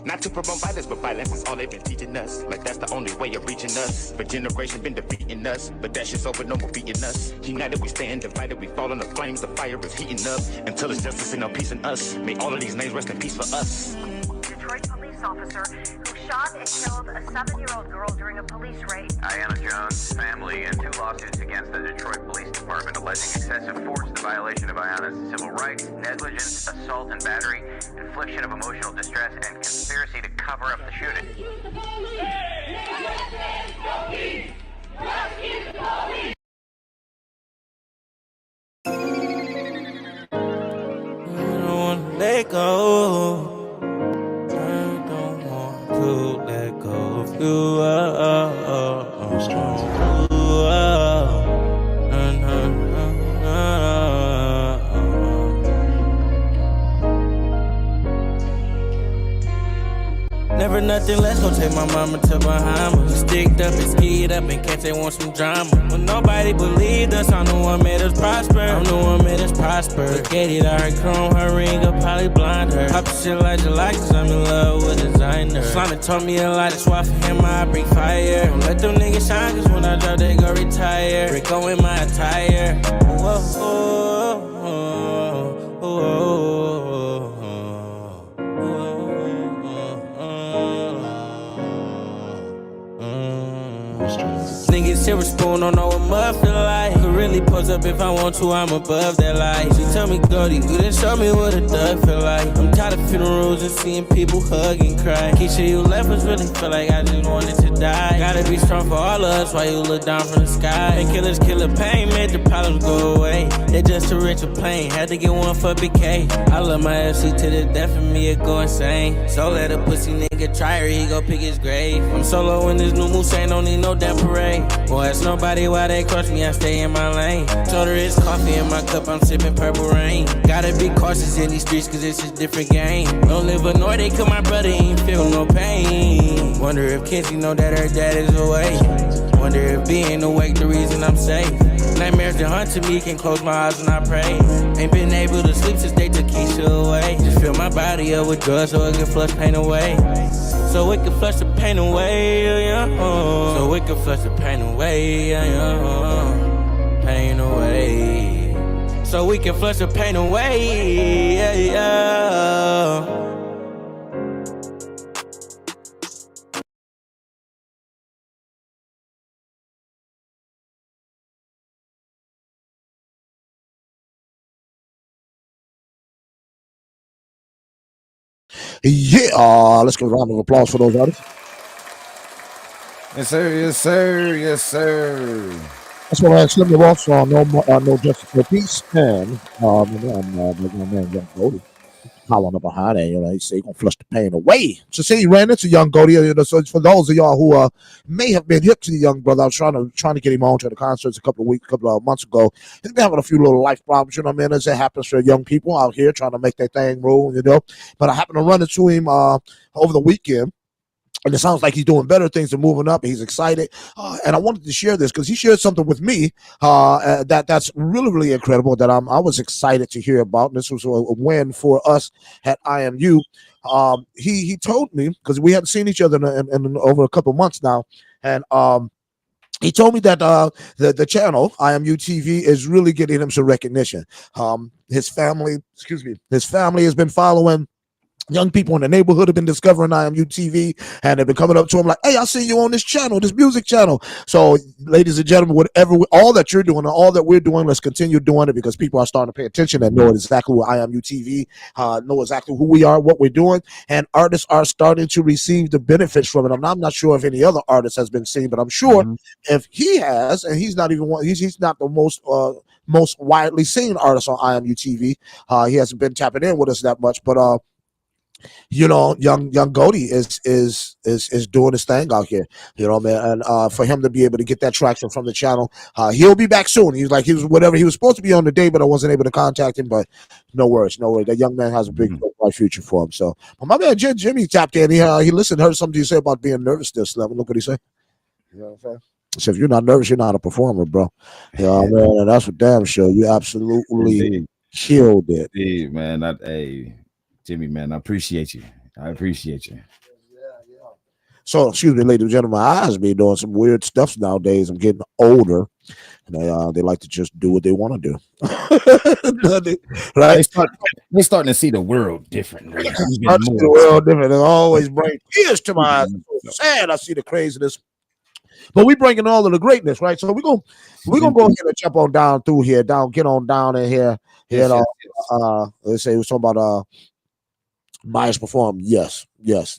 Speaker 1: Not to promote violence, but violence is all they've been teaching us. Like that's the only way of reaching us. For generation been defeating us, but that shit's over, no more beating us. United we stand, divided we fall in the flames. The fire is heating up. Until it's justice and no peace in us. May all of these names rest in peace for us.
Speaker 23: Detroit police officer who shot and killed a 7-year-old girl during a police raid.
Speaker 22: Diana Jones' family and 2 lawsuits against the Detroit Police Department alleging excessive force, the violation of Diana's civil rights, negligence, assault and battery, infliction of emotional distress, and conspiracy to cover up the shooting.
Speaker 25: I don't want to let go. I don't want to let go of you. Never nothing, let's go take my mama to Bahamas. Sticked up and skied up in case they want some drama. When nobody believed us, I'm the one made us prosper. I'm the one made us prosper. Look at it, I heard chrome, her ring, I'll probably blind her. Pop shit like July, cause I'm in love with designer. Slime told me a lot, that's why for him I bring fire. Don't let them niggas shine, cause when I drop, they go retire. Rico in my attire. Whoa, oh, oh, oh, oh. Niggas silver spoon, don't know what mud feel like. Could really pose up if I want to, I'm above that light. She tell me, Cody, you didn't show me what a thug feel like. I'm tired of funerals and seeing people hug and cry. Keisha, you left us really feel like I just wanted to die. Gotta be strong for all of us while you look down from the sky. And killers kill the pain, made the problems go away. They just too rich or plain, had to get one for BK. I love my FC to the death of me, it go insane. So let a pussy nigga try her, he go pick his grave. I'm solo in this new moose, ain't don't need no damn parade. Boy, ask nobody why they crush me, I stay in my lane. Told her it's coffee in my cup, I'm sipping purple rain. Gotta be cautious in these streets, cause it's a different game. Don't live a Nordic, cause my brother ain't feel no pain. Wonder if Kenzie know that her dad is away. Wonder if being awake the reason I'm safe. Nightmares that hunt to me, can't close my eyes when I pray. Ain't been able to sleep since they took Keisha away. Just fill my body up with drugs so it can flush pain away. So So we can flush the pain away, yeah. So we can flush the pain away, yeah. Pain away. So we can flush the pain away, yeah.
Speaker 20: Yeah, let's give a round of applause for those artists.
Speaker 21: Yes, sir. Yes, sir. Yes, sir.
Speaker 20: That's what I had Slim Ross on No Justice No Peace. And my man Young Goldie following up behind that, he said he's gonna flush the pain away. So see, he ran into Young Goldie. So for those of y'all who may have been hip to the young brother, I was trying to get him on to the concerts a couple of months ago. He's been having a few little life problems, as it happens for young people out here trying to make their thing roll, But I happened to run into him over the weekend. And it sounds like he's doing better. Things are moving up. He's excited. And I wanted to share this because he shared something with me that's really, really incredible that I was excited to hear about. And this was a win for us at IMU. He told me, because we hadn't seen each other in over a couple months now. And he told me that the channel, IMU TV, is really getting him some recognition. His family has been following. Young people in the neighborhood have been discovering IMU TV, and they've been coming up to him like, "Hey, I see you on this channel, this music channel." So, ladies and gentlemen, all that you're doing and all that we're doing, let's continue doing it because people are starting to pay attention and know exactly what IMU TV, know exactly who we are, what we're doing, and artists are starting to receive the benefits from it. I'm not sure if any other artist has been seen, but I'm sure if he has, and he's not even one, he's not the most widely seen artist on IMU TV. He hasn't been tapping in with us that much, but young Goldie is doing his thing out here, man. And for him to be able to get that traction from the channel, he'll be back soon. He was whatever he was supposed to be on the day, but I wasn't able to contact him. But no worries. That young man has a big bright future for him. So, my man Jimmy tapped in. He listened, heard something you say about being nervous this level. Look what he said. You know what I'm saying? So if you're not nervous, you're not a performer, bro. Man, and that's for damn sure. You absolutely killed it.
Speaker 21: Indeed, man. Jimmy, man, I appreciate you.
Speaker 20: So, excuse me, ladies and gentlemen, my eyes be doing some weird stuff nowadays. I'm getting older, and they like to just do what they want to do. Right?
Speaker 21: They're starting to see the world differently.
Speaker 20: The world different. It always brings tears to my eyes. So sad. I see the craziness. But we bringing all of the greatness, right? So we're gonna go ahead and jump on down through here, get on down in here. Let's say we're talking about Maya's performed, yes,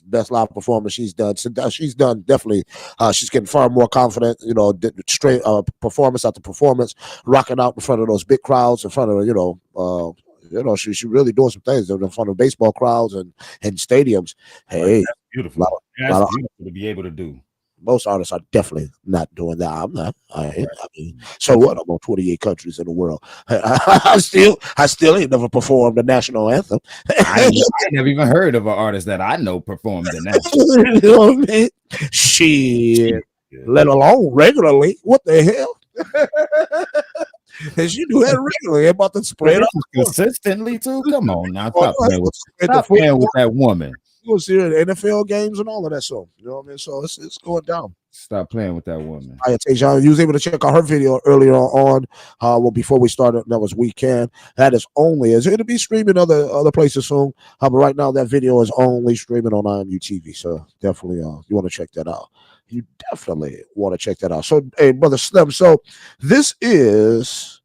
Speaker 20: best live performance she's done. She's done definitely. She's getting far more confident. Straight performance after performance, rocking out in front of those big crowds, in front of she really doing some things in front of baseball crowds and stadiums. Hey,
Speaker 21: that's beautiful. That's beautiful to be able to do.
Speaker 20: Most artists are definitely not doing that. I'm not. So what? I'm on 28 countries in the world. I still ain't never performed the national anthem.
Speaker 21: I never even heard of an artist that I know performed the national.
Speaker 20: You know what I mean? Shit. Let alone regularly. What the hell? And she do that regularly. About to spread out
Speaker 21: consistently too. Come on now, stop playing with that woman.
Speaker 20: You see her at NFL games and all of that. So you know what I mean. So it's going down.
Speaker 21: Stop playing with that woman.
Speaker 20: You was able to check out her video earlier on. Before we started, that was Weekend. That is only it'll be streaming other places soon. But right now that video is only streaming on IMU TV. So definitely, you want to check that out. You definitely want to check that out. So, hey, Brother Slim. So this is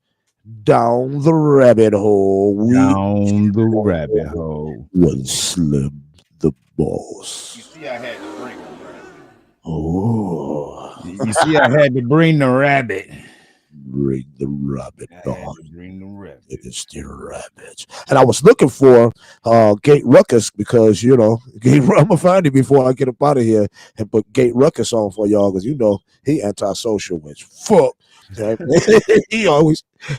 Speaker 20: Down the Rabbit Hole.
Speaker 21: Down the Rabbit Hole.
Speaker 20: With Slim the Boss.
Speaker 21: You see, I had to bring the rabbit.
Speaker 20: Oh.
Speaker 21: You see, I had to bring the rabbit.
Speaker 20: Bring the rabbit, dog.
Speaker 21: Bring the rabbit.
Speaker 20: It is the rabbit. And I was looking for Gate Ruckus because, I'm going to find it before I get up out of here and put Gate Ruckus on for y'all because, he antisocial as fuck. Okay?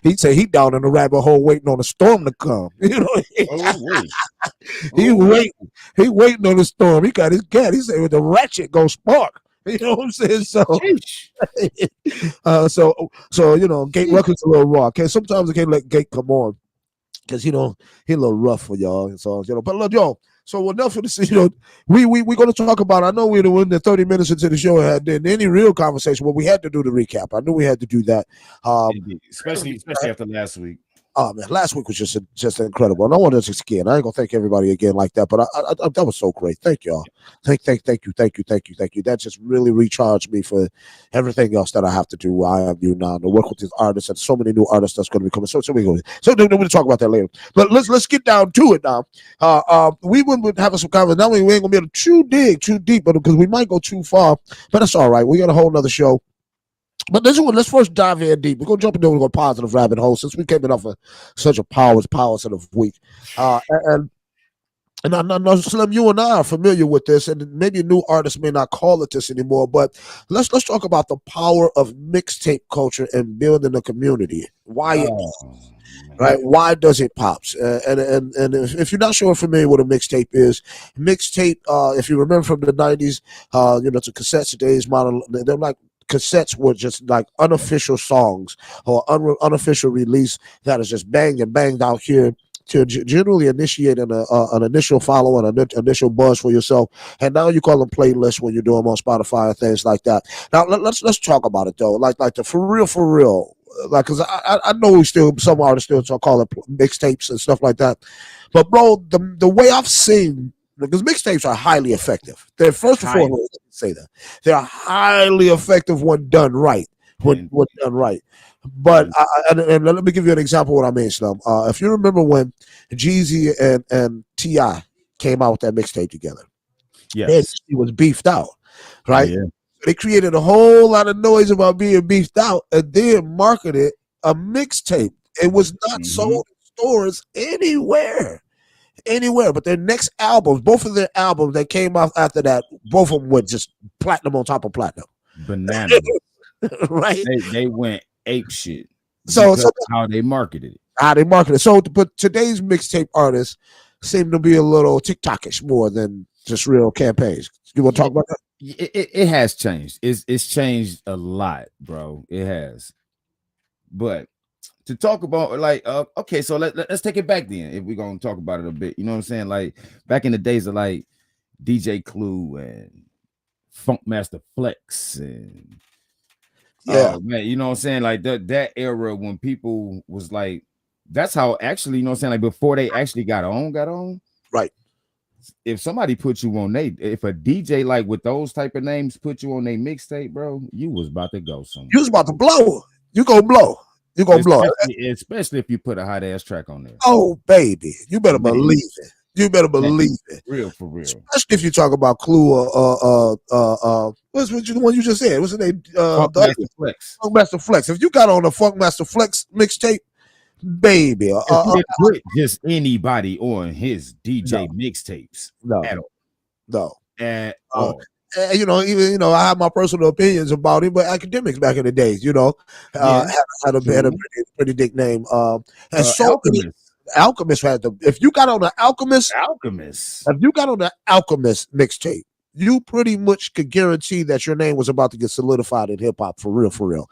Speaker 20: He'd say he down in the rabbit hole waiting on the storm to come. He waiting on the storm. He got his cat. He said, the ratchet go spark. You know what I'm saying? So, Gate Ruckus a little raw. Okay, sometimes I can't let Gate come on because he a little rough for y'all. So, but look, So enough for this. We're going to talk about. I know we're in the 30 minutes into the show had any real conversation. Well, we had to do the recap. I knew we had to do that.
Speaker 21: Especially after last week.
Speaker 20: Oh man, last week was just incredible. And I want to just again, I ain't gonna thank everybody again like that, but I that was so great. Thank y'all. Thank you. That just really recharged me for everything else that I have to do. I am you now to work with these artists and so many new artists that's going to be coming. So we go. So we'll talk about that later. But let's get down to it now. We would have some conversation. Not only we ain't gonna be able to too deep, but because we might go too far. But that's all right. We got a whole nother show. But this one, let's first dive in deep. We're gonna jump into a positive rabbit hole since we came in off of such a power sort of week. And I know Slim, you and I are familiar with this, and maybe new artists may not call it this anymore. But let's talk about the power of mixtape culture and building a community. Why it pops, right? Why does it pops? And if you're not sure or familiar what a mixtape is, mixtape, if you remember from the '90s, to cassettes days, model, they're like. Cassettes were just like unofficial songs or unofficial release that is just banged out here to generally initiate an initial follow and an initial buzz for yourself. And now you call them playlists when you do them on Spotify and things like that. Now let's talk about it though. Like the for real. Like, cause I know we still some artists still call it mixtapes and stuff like that. But bro, the way I've seen. Because mixtapes are highly effective. They're first and foremost, say that they're highly effective when done right. When done right. But and let me give you an example of what I mean, Slim. If you remember when Jeezy and T.I. came out with that mixtape together, he was beefed out, right? Yeah. They created a whole lot of noise about being beefed out, and then marketed a mixtape. It was not sold in stores anywhere, but their next albums, both of their albums that came out after that, both of them were just platinum on top of platinum.
Speaker 21: Bananas.
Speaker 20: Right?
Speaker 21: They went ape shit.
Speaker 20: So
Speaker 21: how they marketed it.
Speaker 20: So, but today's mixtape artists seem to be a little TikTokish more than just real campaigns. You want to talk about that?
Speaker 21: It has changed. It's changed a lot, bro. It has. But to talk about okay, so let's take it back then if we're gonna talk about it a bit. You know what I'm saying? Like back in the days of like DJ Clue and Funkmaster Flex and man, you know what I'm saying? Like that era when people was like, that's how actually, you know what I'm saying? Like before they actually got on.
Speaker 20: Right.
Speaker 21: If somebody put you on if a DJ like with those type of names put you on their mixtape, bro, you was about to go somewhere.
Speaker 20: You was about to blow. You gonna blow. You gonna blow.
Speaker 21: Especially if you put a hot ass track on there.
Speaker 20: Oh baby, you better believe it. You better believe it.
Speaker 21: Real for real.
Speaker 20: Especially if you talk about Clue what's the one you just said? What's the name?
Speaker 21: Funkmaster Flex.
Speaker 20: Funkmaster Flex. If you got on a Funkmaster Flex mixtape, baby.
Speaker 21: Put just anybody on his DJ mixtapes.
Speaker 20: No.
Speaker 21: At all.
Speaker 20: Even I have my personal opinions about him, but Academics back in the days, had a pretty big name. And so Alchemist had the. If you got on the Alchemist, if you got on the Alchemist mixtape, you pretty much could guarantee that your name was about to get solidified in hip hop for real.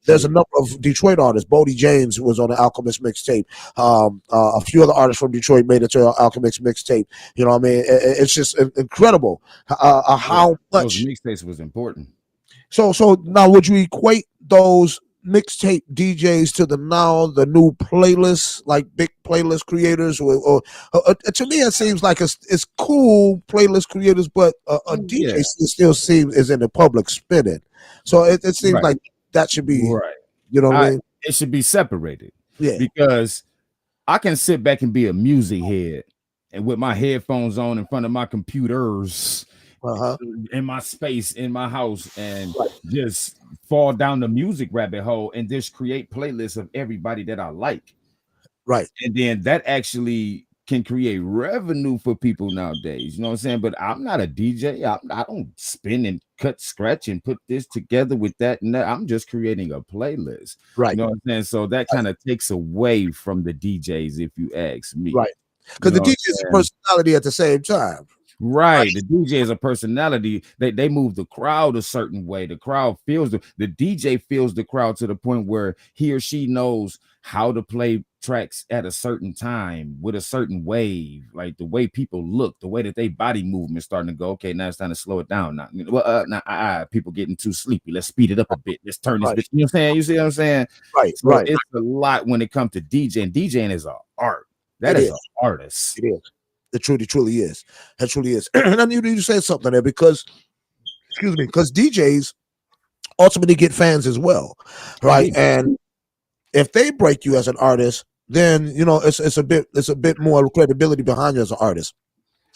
Speaker 20: There's a number of Detroit artists. Bodie James was on the Alchemist mixtape. A few other artists from Detroit made it to the Alchemist mixtape. You know what I mean? It's just incredible how much
Speaker 21: those mixtapes was important.
Speaker 20: So now would you equate those mixtape DJs to the new playlists, like big playlist creators, or to me it seems like it's cool playlist creators, but a DJ still seems is in the public spinning. So it seems like that should be
Speaker 21: right.
Speaker 20: You know what I mean?
Speaker 21: It should be separated.
Speaker 20: Yeah,
Speaker 21: because I can sit back and be a music head and with my headphones on in front of my computers. In my space in my house and just fall down the music rabbit hole and just create playlists of everybody that I like.
Speaker 20: Right.
Speaker 21: And then that actually can create revenue for people nowadays. You know what I'm saying? But I'm not a DJ. I don't spin and cut, scratch and put this together with that and that. I'm just creating a playlist.
Speaker 20: Right.
Speaker 21: You know what I'm saying? So that kind of takes away from the DJs, if you ask me.
Speaker 20: Right. Because the DJ is a personality at the same time.
Speaker 21: Right, the DJ is a personality. They move the crowd a certain way. The crowd feels the DJ feels the crowd to the point where he or she knows how to play tracks at a certain time with a certain wave, like the way people look, the way that they body movement starting to go, okay, now it's time to slow it down. Now, people getting too sleepy. Let's speed it up a bit. Let's turn this bitch. You know what I'm saying? You see what I'm saying?
Speaker 20: Right,
Speaker 21: So
Speaker 20: right.
Speaker 21: it's a lot when it comes to DJing. DJing is an art. That
Speaker 20: It
Speaker 21: is
Speaker 20: is.
Speaker 21: an artist.
Speaker 20: It is. It truly is. It truly is. And I need you to say something there because, excuse me, because DJs ultimately get fans as well, right?
Speaker 21: Indeed.
Speaker 20: And if they break you as an artist, then you know it's a bit more credibility behind you as an artist.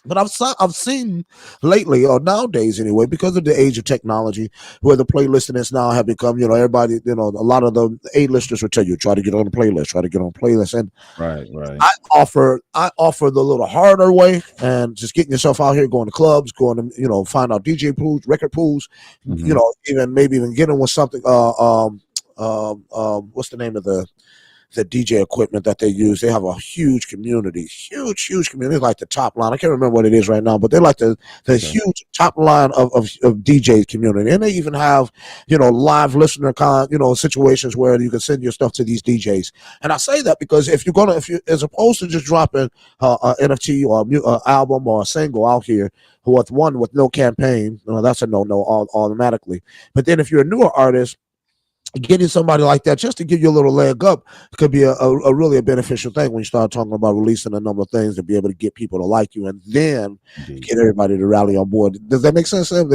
Speaker 20: But I've seen lately, or nowadays anyway, because of the age of technology, where the playlistionists now have become, you know, everybody, you know, a lot of the A-listers will tell you, try to get on the playlist, and
Speaker 21: Right.
Speaker 20: I offer the little harder way, and just getting yourself out here, going to clubs, going to, you know, find out DJ pools, record pools, you know, maybe even getting with something. What's the name of the DJ equipment that they use? They have a huge community, huge community. It's like the top line. I can't remember what it is right now, but they're like the huge top line of DJ community. And they even have, you know, live listener situations where you can send your stuff to these DJs. And I say that because if you as opposed to just dropping an NFT or a album or a single out here with no campaign, that's a no automatically. But then if you're a newer artist, getting somebody like that just to give you a little leg up could be a really a beneficial thing when you start talking about releasing a number of things to be able to get people to like you and then get everybody to rally on board. Does that make sense? No.
Speaker 21: That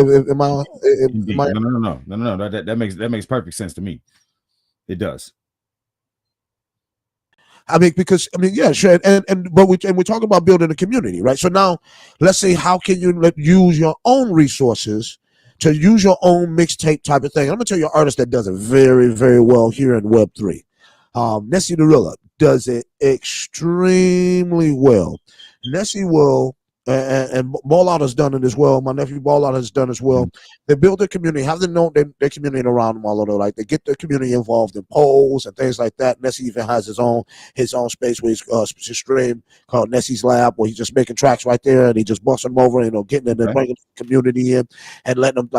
Speaker 21: makes perfect sense to me. It does.
Speaker 20: I mean, because yeah, sure, but we're talking about building a community, right? So now, let's say, how can you use your own resources to use your own mixtape type of thing? I'm gonna tell you an artist that does it very, very well here in Web3. Nessie Dorilla does it extremely well. Nessie will. And Ballout has done it as well. My nephew Ballout has done as well. They build their community, have their community around them, although like they get the community involved in polls and things like that. Nessie even has his own space where he's stream called Nessie's Lab, where he's just making tracks right there and he just busting them over, getting in and bringing the community in and letting them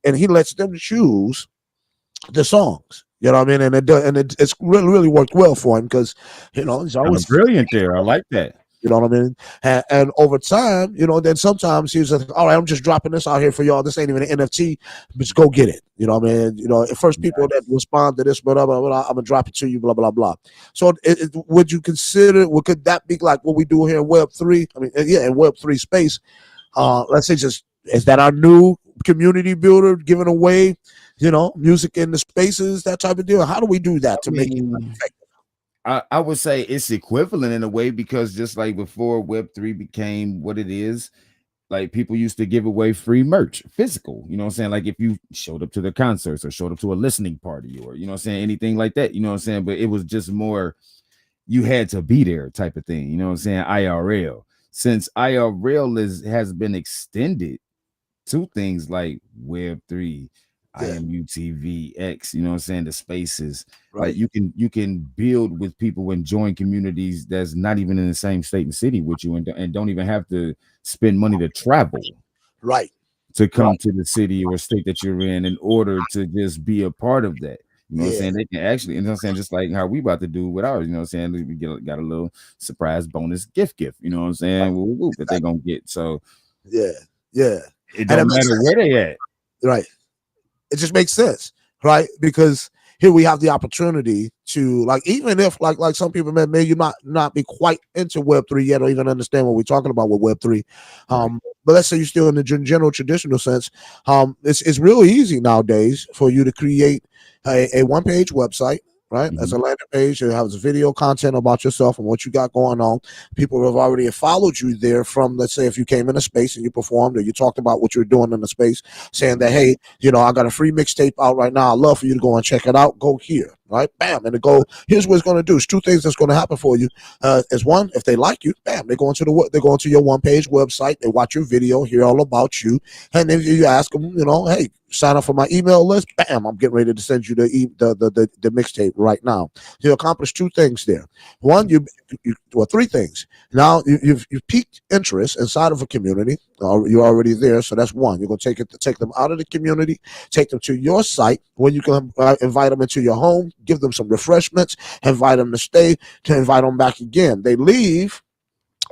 Speaker 20: and he lets them choose the songs. You know what I mean? And it's really, really worked well for him because he's always
Speaker 21: brilliant there. I like that.
Speaker 20: You know what I mean? And over time, then sometimes he's like, all right, I'm just dropping this out here for y'all. This ain't even an NFT, but just go get it. You know what I mean? At first people that respond to this, but I'm going to drop it to you, blah, blah, blah. So would you consider, could that be like what we do here in Web3? I mean, yeah, in Web3 space, let's say is that our new community builder giving away, music in the spaces, that type of deal? How do we do that to make it effective?
Speaker 21: I would say it's equivalent in a way, because just like before Web3 became what it is, like people used to give away free merch, physical, you know what I'm saying? Like if you showed up to the concerts or showed up to a listening party or, you know what I'm saying, anything like that, you know what I'm saying? But it was just more, you had to be there type of thing, you know what I'm saying? IRL. Since IRL has been extended to things like Web3, IMUTV, X, you know what I'm saying, the spaces, right? Like you can build with people and join communities that's not even in the same state and city with you, and don't even have to spend money to travel,
Speaker 20: right,
Speaker 21: to come to the city or state that you're in order to just be a part of that. You know what I'm saying? They can actually, you know what I'm saying, just like how we about to do with ours, you know what I'm saying? We got a little surprise bonus gift, you know what I'm saying? That they're gonna get. So
Speaker 20: yeah.
Speaker 21: It don't matter where they at.
Speaker 20: Right. It just makes sense, right? Because here we have the opportunity to, like, even if like some people may you not be quite into Web3 yet or even understand what we're talking about with Web3. But let's say you're still in the general traditional sense. It's really easy nowadays for you to create a one-page website, right? As a landing page, it has video content about yourself and what you got going on. People have already followed you there from, let's say, if you came in a space and you performed or you talked about what you're doing in the space, saying that, hey, I got a free mixtape out right now. I'd love for you to go and check it out. Go here, right? Bam. And here's what it's going to do. It's two things that's going to happen for you. Is one, if they like you, bam, they go into your one-page website. They watch your video, hear all about you. And then you ask them, hey, sign up for my email list. Bam! I'm getting ready to send you the mixtape right now. You accomplish two things there. One, well, three things. Now you've piqued interest inside of a community. You're already there, so that's one. You're gonna take them out of the community, take them to your site where you can invite them into your home, give them some refreshments, invite them to stay, to invite them back again. They leave.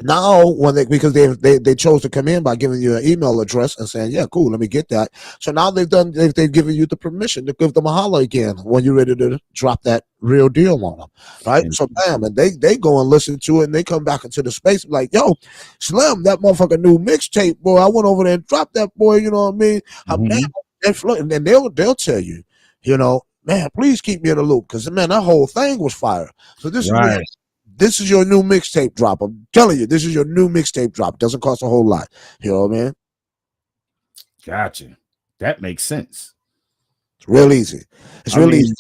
Speaker 20: Now, because they chose to come in by giving you an email address and saying, yeah, cool, let me get that. So now they've given you the permission to give them a holler again when you're ready to drop that real deal on them, right? So bam, and they go and listen to it, and they come back into the space like, yo, Slim, that motherfucker new mixtape, boy, I went over there and dropped that, boy. You know what I mean? And then they'll tell you, man, please keep me in the loop because man, that whole thing was fire. So this is your new mixtape drop. I'm telling you, this is your new mixtape drop. It doesn't cost a whole lot. You know what I mean?
Speaker 21: Gotcha. That makes sense.
Speaker 20: It's real easy. It's really easy.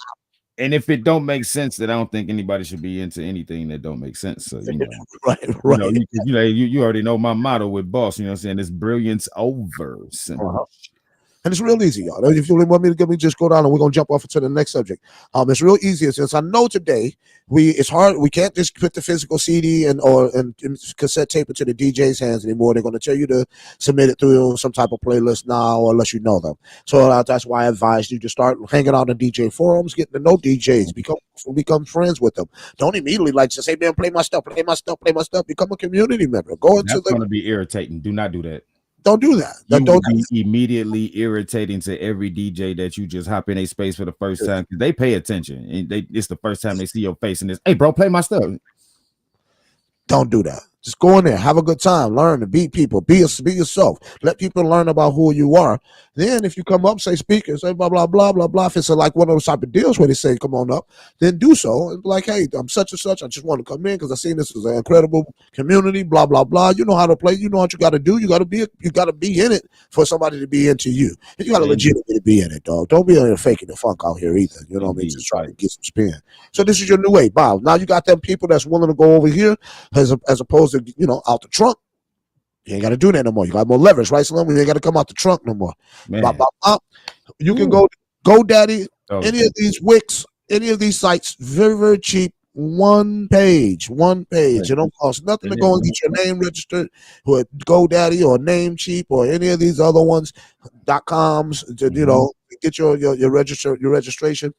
Speaker 21: And if it don't make sense, then I don't think anybody should be into anything that don't make sense. So
Speaker 20: right.
Speaker 21: You already know my motto with Boss. You know what I'm saying? It's brilliance over simple.
Speaker 20: And it's real easy, y'all. If you want me to just go down and we're gonna jump off into the next subject. It's real easy since I know today it's hard. We can't just put the physical CD and cassette tape into the DJ's hands anymore. They're gonna tell you to submit it through some type of playlist now, unless you know them. So that's why I advise you to start hanging out on DJ forums, getting to know DJs, become friends with them. Don't immediately just say, man, play my stuff. Become a community member.
Speaker 21: That's gonna be irritating. Do not do that.
Speaker 20: Don't do that.
Speaker 21: Don't be immediately irritating to every DJ that you just hop in a space for the first time because they pay attention and it's the first time they see your face and it's, hey, bro, play my stuff.
Speaker 20: Don't do that. Just go in there, have a good time, learn to beat people, be yourself. Let people learn about who you are. Then if you come up, say speaker, say blah, blah, blah, blah, blah. If it's like one of those type of deals where they say, come on up, then do so. And be like, hey, I'm such and such. I just want to come in because I seen this is an incredible community, blah, blah, blah. You know how to play. You know what you got to do. You got to be in it for somebody to be into you. And you got to legitimately be in it, dog. Don't be in there faking the funk out here either. You know what I mean? Just trying to get some spin. So this is your new way. Wow. Now you got them people that's willing to go over here as opposed to, out the trunk. You ain't got to do that no more. You got more leverage, right, Slim? You ain't got to come out the trunk no more. You can go GoDaddy, any of these Wix, any of these sites, very, very cheap. One page. It don't cost nothing to go and get your name registered with GoDaddy or Namecheap or any of these other ones, .coms. Get your registration.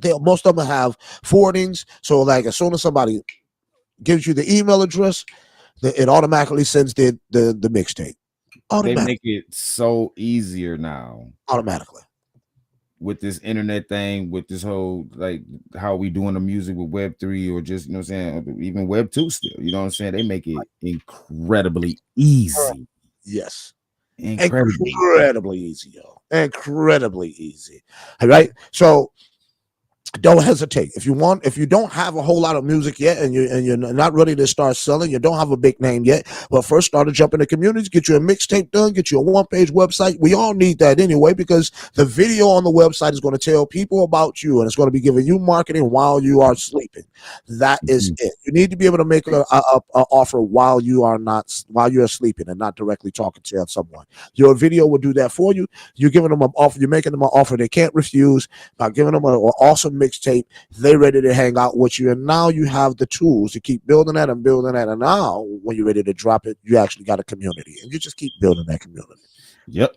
Speaker 20: Most of them have forwardings. So like as soon as somebody gives you the email address, it automatically sends the mixtape.
Speaker 21: They make it so easier now.
Speaker 20: Automatically.
Speaker 21: With this internet thing, with this whole like how we doing the music with Web3 or just, even Web2 still. You know what I'm saying? They make it incredibly easy.
Speaker 20: Yes.
Speaker 21: Incredibly
Speaker 20: easy, yo. Incredibly easy. All right. So don't hesitate. If you don't have a whole lot of music yet and you're not ready to start selling, you don't have a big name yet, well, first start to jump in the communities, get you a mixtape done, get you a one-page website. We all need that anyway because the video on the website is going to tell people about you and it's going to be giving you marketing while you are sleeping. That is it. You need to be able to make a offer while you are sleeping and not directly talking to someone. Your video will do that for you. You're giving them an offer. You're making them an offer they can't refuse by giving them an awesome mixtape. They're ready to hang out with you, and now you have the tools to keep building that. And now when you're ready to drop it, you actually got a community, and you just keep building that community.
Speaker 21: Yep,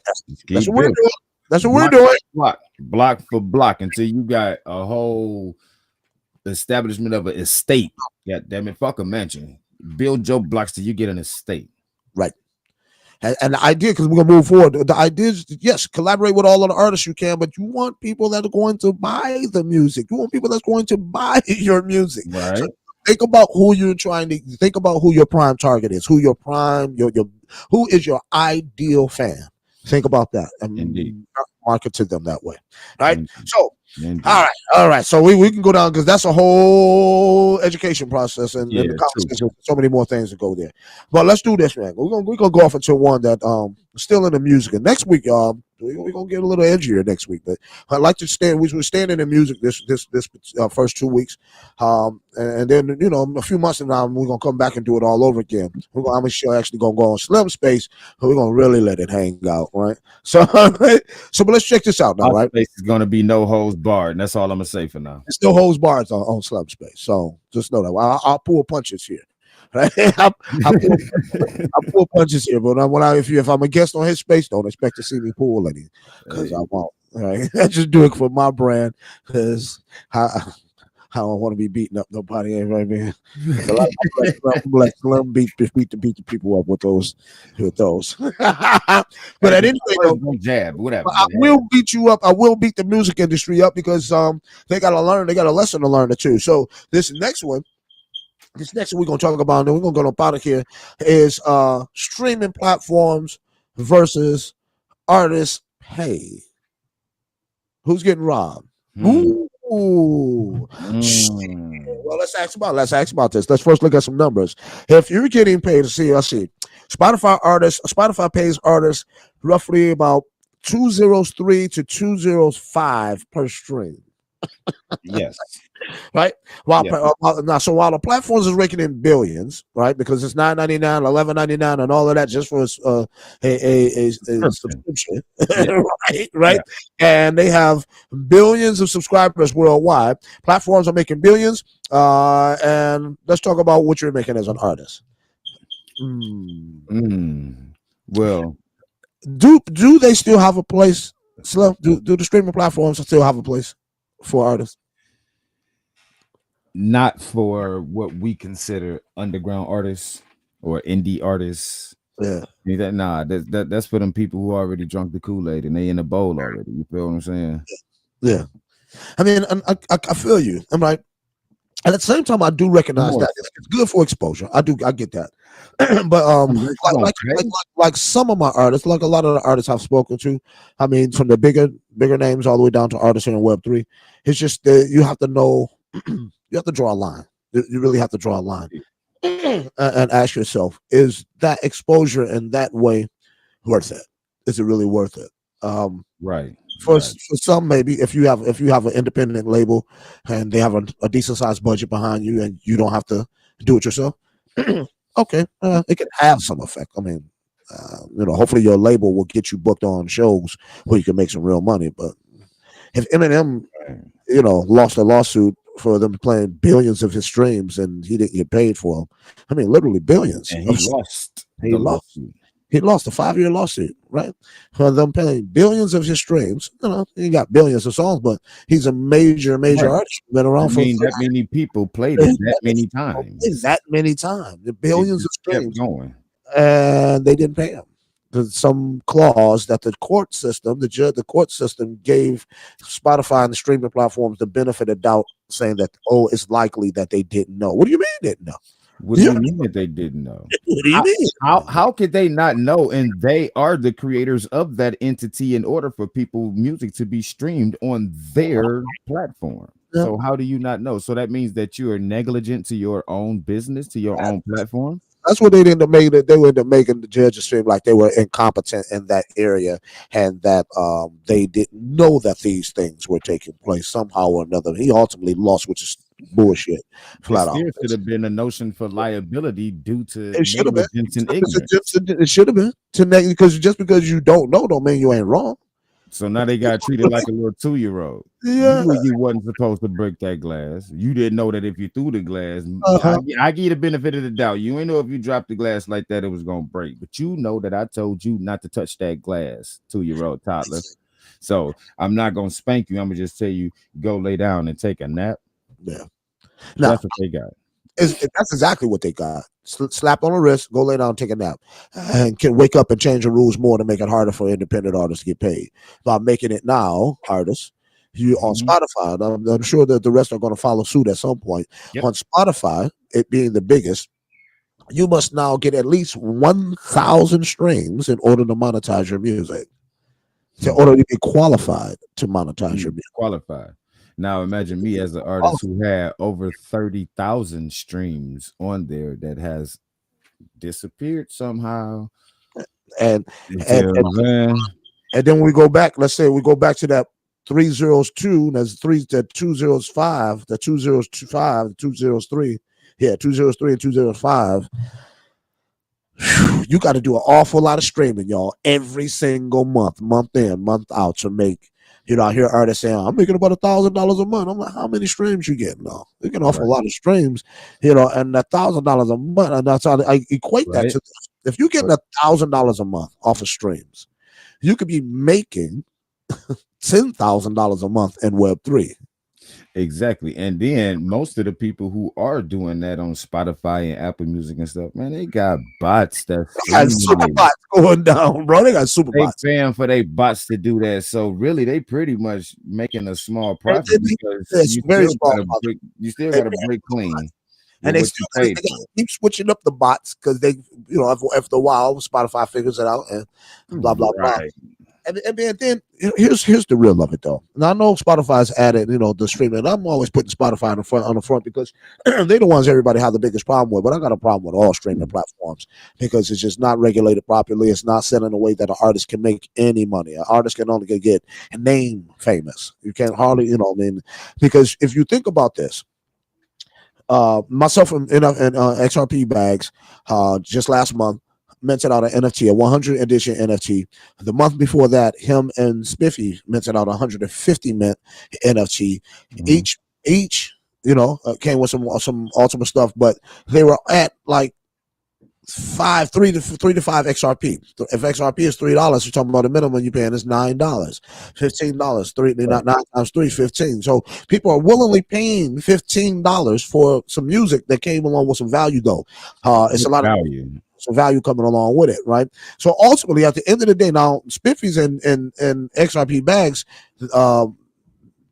Speaker 20: that's what we're doing. That's what we're doing.
Speaker 21: Block for block until you got a whole establishment of an estate. Yeah, damn it, fuck a mansion. Build your blocks till you get an estate.
Speaker 20: Right. And the idea, because we're gonna move forward, the idea is, yes, collaborate with all of the artists you can, but you want people that are going to buy the music. You want people that's going to buy your music.
Speaker 21: Right. So
Speaker 20: think about who you're trying to think about, who your prime target is, who your prime, who is your ideal fan. Think about that and market to them that way. All right. So all right. So we can go down because that's a whole education process and the conversation. So many more things to go there. But let's do this, man. We're gonna go off into one that still in the music. And next week, y'all, We're gonna get a little edgier next week. But I like to stand. We were standing in music this first 2 weeks, and then a few months from now we're gonna come back and do it all over again. I'm actually gonna go on Slim Space, and we're gonna really let it hang out, right? So, but let's check this out now,
Speaker 21: Our
Speaker 20: right?
Speaker 21: space is gonna be no holds barred, and that's all I'm gonna say for now.
Speaker 20: There's no holds barred on Slim Space, so just know that I'll pull punches here. Right? I pull punches here, but if I'm a guest on his space, don't expect to see me pull any, because I won't. Right? I just do it for my brand, because I don't want to be beating up nobody. Right, man? Let them beat the people up with those. But at any rate, though,
Speaker 21: jab, whatever.
Speaker 20: I will beat you up. I will beat the music industry up, because they got to learn. They got a lesson to learn too. So this next one we're gonna talk about, and then we're gonna go up out of here, is streaming platforms versus artists pay. Who's getting robbed? Ooh. Well, let's ask about this. Let's first look at some numbers. If you're getting paid, let's see. Spotify pays artists roughly about $203 to $205 per stream.
Speaker 21: Yes.
Speaker 20: Right. While the platforms is raking in billions, right? Because it's $9.99, $11.99, and all of that just for a subscription, right? Yeah. And they have billions of subscribers worldwide. Platforms are making billions. And let's talk about what you're making as an artist.
Speaker 21: Well,
Speaker 20: do they still have a place? Slim, do the streaming platforms still have a place for artists?
Speaker 21: Not for what we consider underground artists or indie artists.
Speaker 20: Yeah.
Speaker 21: Nah, that's for them people who already drunk the Kool-Aid and they in the bowl already. You feel what I'm saying?
Speaker 20: Yeah. I mean, I feel you. I'm right. And at the same time, I do recognize that it's good for exposure. I get that. But like some of my artists, like a lot of the artists I've spoken to, I mean, from the bigger names all the way down to artists in Web3, it's just that you have to know. You have to draw a line. You really have to draw a line and ask yourself: is that exposure in that way worth it? Is it really worth it?
Speaker 21: Right.
Speaker 20: For some, maybe if you have an independent label and they have a decent sized budget behind you and you don't have to do it yourself, okay, it can have some effect. I mean, hopefully your label will get you booked on shows where you can make some real money. But if Eminem, lost a lawsuit for them playing billions of his streams and he didn't get paid for them, I mean, literally billions.
Speaker 21: And he lost.
Speaker 20: He lost a 5-year lawsuit, right? For them paying billions of his streams. He got billions of songs, but he's a major artist. Been around for
Speaker 21: that many people played it that many times.
Speaker 20: The billions of streams.
Speaker 21: Kept going.
Speaker 20: And they didn't pay him. There's some clause that the court system gave Spotify and the streaming platforms the benefit of doubt, saying that, it's likely that they didn't know. What do you mean they didn't know?
Speaker 21: What do you mean that they didn't know?
Speaker 20: What do you mean?
Speaker 21: How could they not know? And they are the creators of that entity in order for music to be streamed on their platform. Yeah. So how do you not know? So that means that you are negligent to your own business, to your own platform.
Speaker 20: That's what they ended up making. They ended up making the judges seem like they were incompetent in that area, and that they didn't know that these things were taking place somehow or another. He ultimately lost, which is bullshit. Flat out.
Speaker 21: There should have been a notion for liability due to negligence and ignorance.
Speaker 20: It should have been because just because you don't know don't mean you ain't wrong.
Speaker 21: So now they got treated like a little 2-year-old.
Speaker 20: Yeah.
Speaker 21: You wasn't supposed to break that glass. You didn't know that if you threw the glass, I give you the benefit of the doubt. You ain't know if you dropped the glass like that, it was gonna break. But you know that I told you not to touch that glass, 2-year-old toddler. So I'm not gonna spank you. I'm gonna just tell you, go lay down and take a nap.
Speaker 20: Yeah.
Speaker 21: That's what they got.
Speaker 20: That's exactly what they got. Slap on the wrist, go lay down and take a nap, and can wake up and change the rules more to make it harder for independent artists to get paid. By making it now, artists, you on Spotify, I'm sure that the rest are going to follow suit at some point. Yep. On Spotify, it being the biggest, you must now get at least 1,000 streams in order to monetize your music. In order to be qualified to monetize your music.
Speaker 21: Qualified. Now imagine me as an artist who had over 30,000 streams on there that has disappeared somehow.
Speaker 20: And And then when we go back, let's say we go back to that 302, that's the 205, the 2025, the 203, 203 and 205. You got to do an awful lot of streaming, y'all, every single month in, month out to make. I hear artists saying, "I'm making about $1,000 a month." I'm like, "How many streams you getting now?" You get an awful lot of streams, and $1,000 a month, and that's how I equate that to. If you're getting $1,000 a month off of streams, you could be making $10,000 a month in Web3.
Speaker 21: Exactly. And then most of the people who are doing that on Spotify and Apple Music and stuff, man, they got bots that's
Speaker 20: super bots going down, bro. They got super bots.
Speaker 21: They paying for their bots to do that. So really, they pretty much making a small profit because you still got to break clean.
Speaker 20: And they still keep switching up the bots because they, after a while, Spotify figures it out and blah blah blah. And then here's the real of it though. And I know Spotify's added, the streaming. I'm always putting Spotify on the front because they're the ones everybody has the biggest problem with. But I got a problem with all streaming platforms because it's just not regulated properly. It's not set in a way that an artist can make any money. An artist can only get a name famous. You can't hardly, because if you think about this. Myself and XRP bags just last month minted out an NFT, a 100 edition NFT. The month before that, him and Spiffy minted out 150 mint NFT. Each came with some ultimate stuff, but they were at like 3 to 5 XRP. If XRP is $3, you're talking about the minimum you're paying is $9, $15. 9 times 3, 15. So people are willingly paying $15 for some music that came along with some value, though. It's a lot of value. Some value coming along with it, right? So ultimately, at the end of the day, now Spiffies and XRP bags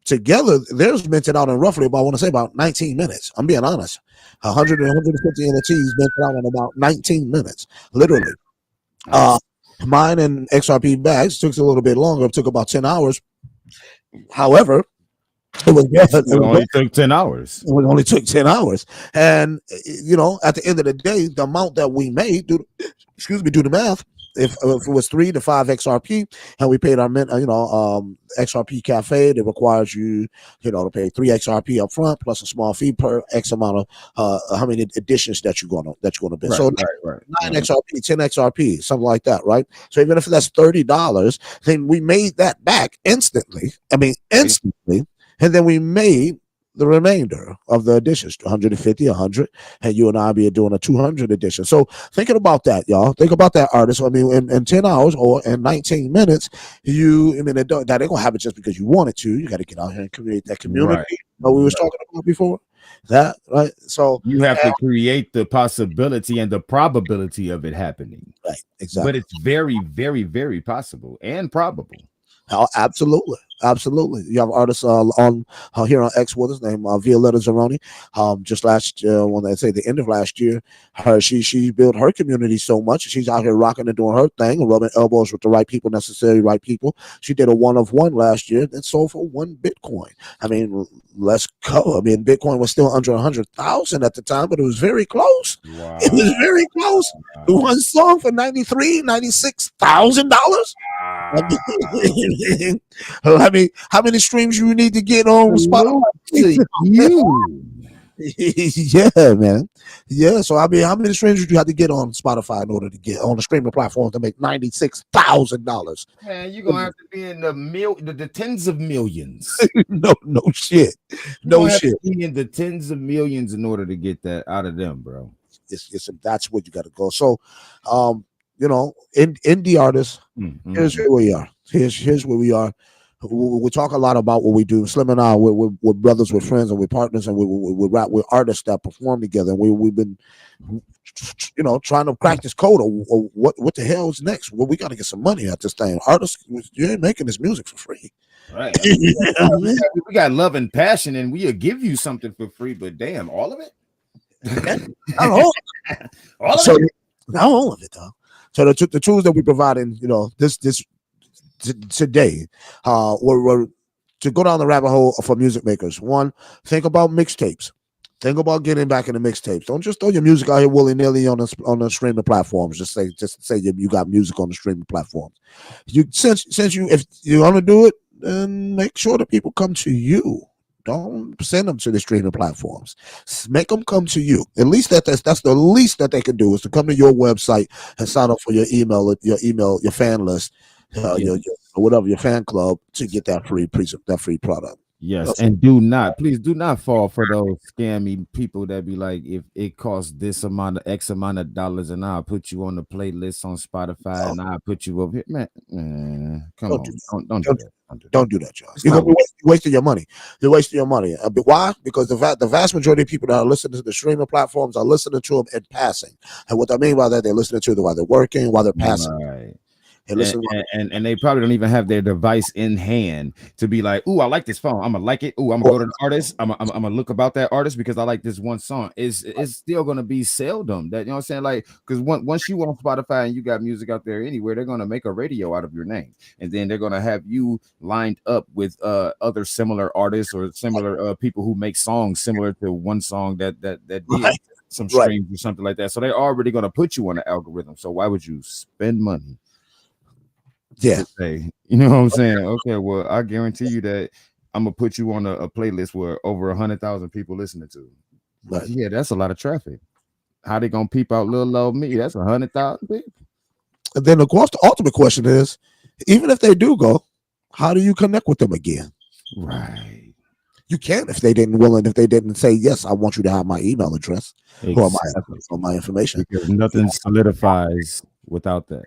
Speaker 20: together, theirs minted out in roughly about, I want to say about 19 minutes. I'm being honest. 100 and 150 NFTs minted out in about 19 minutes, literally. Mine and XRP bags took a little bit longer. It took about 10 hours. However, it
Speaker 21: only took 10 hours.
Speaker 20: It only took 10 hours. And, at the end of the day, the amount that we made, do the math. If it was 3 to 5 XRP and we paid our XRP cafe that requires you to pay 3 XRP up front plus a small fee per X amount of how many editions that you're gonna bid.
Speaker 21: Right,
Speaker 20: so
Speaker 21: right.
Speaker 20: 9 XRP, 10 XRP, something like that, right? So even if that's $30, then we made that back instantly. And then we made the remainder of the editions, 150, 100, and you and I be doing a 200 edition. So thinking about that, y'all. Think about that, artist. I mean, in 10 hours or in 19 minutes, that ain't gonna happen just because you want it to. You got to get out here and create that community.
Speaker 21: Right.
Speaker 20: We was talking about before. That right. So
Speaker 21: you have to create the possibility and the probability of it happening.
Speaker 20: Right. Exactly.
Speaker 21: But it's very, very, very possible and probable.
Speaker 20: Oh, absolutely. You have artists on here on X with us named Violetta Zeroni. Just last when I say the end of last year, she built her community so much. She's out here rocking and doing her thing and rubbing elbows with the right people, necessary right people. She did a 1 of 1 last year and sold for 1 Bitcoin. I mean, let's go. I mean, Bitcoin was still under 100,000 at the time, but it was very close.
Speaker 21: Wow.
Speaker 20: It was very close. Wow. One song for $96,000. How many streams you need to get on Spotify? Yeah, man. Yeah. So how many streams do you have to get on Spotify in order to get on the streaming platform to make $96,000?
Speaker 21: Man, you're gonna have to be in the tens of millions.
Speaker 20: no shit. No shit.
Speaker 21: Be in the tens of millions in order to get that out of them, bro.
Speaker 20: That's where you got to go. So, indie artists. Here's where we are. Here's where we are. We talk a lot about what we do. Slim and I, we're brothers, we're friends, and we're partners, and we're artists that perform together. And we've been, trying to crack this code of what the hell is next. Well, we got to get some money at this thing. Artists, you ain't making this music for free.
Speaker 21: Right. We got love and passion, and we'll give you something for free. But damn, all of it.
Speaker 20: Not all of it, though. So the tools that we providing, this today, were to go down the rabbit hole for music makers. One, think about mixtapes. Think about getting back in the mixtapes. Don't just throw your music out here willy nilly on the streaming platforms. Just say you got music on the streaming platforms. You since you if you want to do it, then make sure that people come to you. Don't send them to the streaming platforms. Make them come to you. At least that's the least that they can do is to come to your website and sign up for your email, your fan list, your whatever your fan club to get that free product.
Speaker 21: Yes, and please do not fall for those scammy people that be like, if it costs this amount of X amount of dollars, and I'll put you on the playlist on Spotify, and I'll put you up here, man. Come on, don't do that.
Speaker 20: Don't do that, John. You're gonna be wasting your money. You're wasting your money. But why? Because the vast majority of people that are listening to the streaming platforms are listening to them in passing. And what I mean by that, they're listening to them while they're working, while they're passing.
Speaker 21: Right. And they probably don't even have their device in hand to be like, ooh, I like this phone. I'm gonna like it. Ooh, I'm gonna go to the artist. I'm gonna look about that artist because I like this one song. It's still gonna be seldom that, you know what I'm saying? Like, because once you on Spotify and you got music out there anywhere, they're gonna make a radio out of your name, and then they're gonna have you lined up with other similar artists or similar people who make songs similar to one song that did some streams or something like that. So they're already gonna put you on the algorithm. So why would you spend money?
Speaker 20: Yeah,
Speaker 21: you know what I'm saying? Okay, well, I guarantee you that I'm gonna put you on a playlist where over 100,000 people listening to. Right. Yeah, that's a lot of traffic. How they gonna peep out little old me? That's 100,000 people.
Speaker 20: And then, of course, the ultimate question is, even if they do go, how do you connect with them again?
Speaker 21: Right.
Speaker 20: You can't if they didn't say yes. I want you to have my email address or my information.
Speaker 21: Because nothing solidifies without that.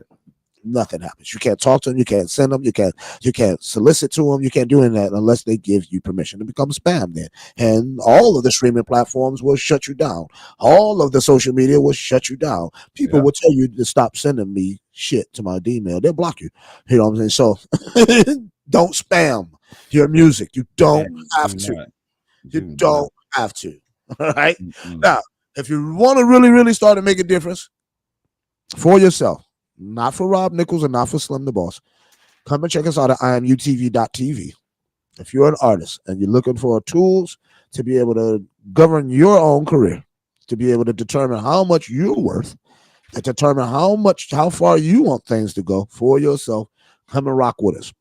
Speaker 20: Nothing happens. You can't talk to them. You can't send them. You can't solicit to them. You can't do any of that unless they give you permission to become spam. Then, and all of the streaming platforms will shut you down. All of the social media will shut you down. People will tell you to stop sending me shit to my email. They'll block you. You know what I'm saying? So don't spam your music. You don't have to. You don't have to. All right. Now, if you want to really, really start to make a difference for yourself, not for Rob Nichols and not for Slim the Boss, come and check us out at imutv.tv. If you're an artist and you're looking for tools to be able to govern your own career, to be able to determine how much you're worth, to determine how far you want things to go for yourself, come and rock with us.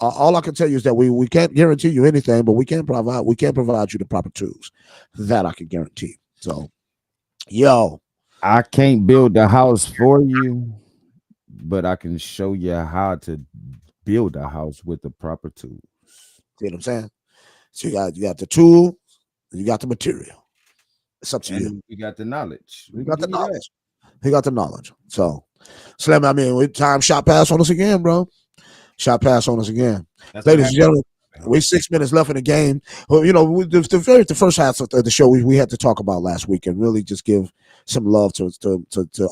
Speaker 20: All I can tell you is that we can't guarantee you anything, but we can provide you the proper tools. That I can guarantee. So,
Speaker 21: I can't build the house for you, but I can show you how to build a house with the proper tools.
Speaker 20: See what I'm saying? So you got the tool, you got the material. It's up to you.
Speaker 21: We got the knowledge.
Speaker 20: We got the knowledge. He got the knowledge. So, Slim, I mean, time shot pass on us again, bro. Shot pass on us again. Ladies and gentlemen, we 6 minutes left in the game. Well, you know, the first half of the show we had to talk about last week and really just give some love to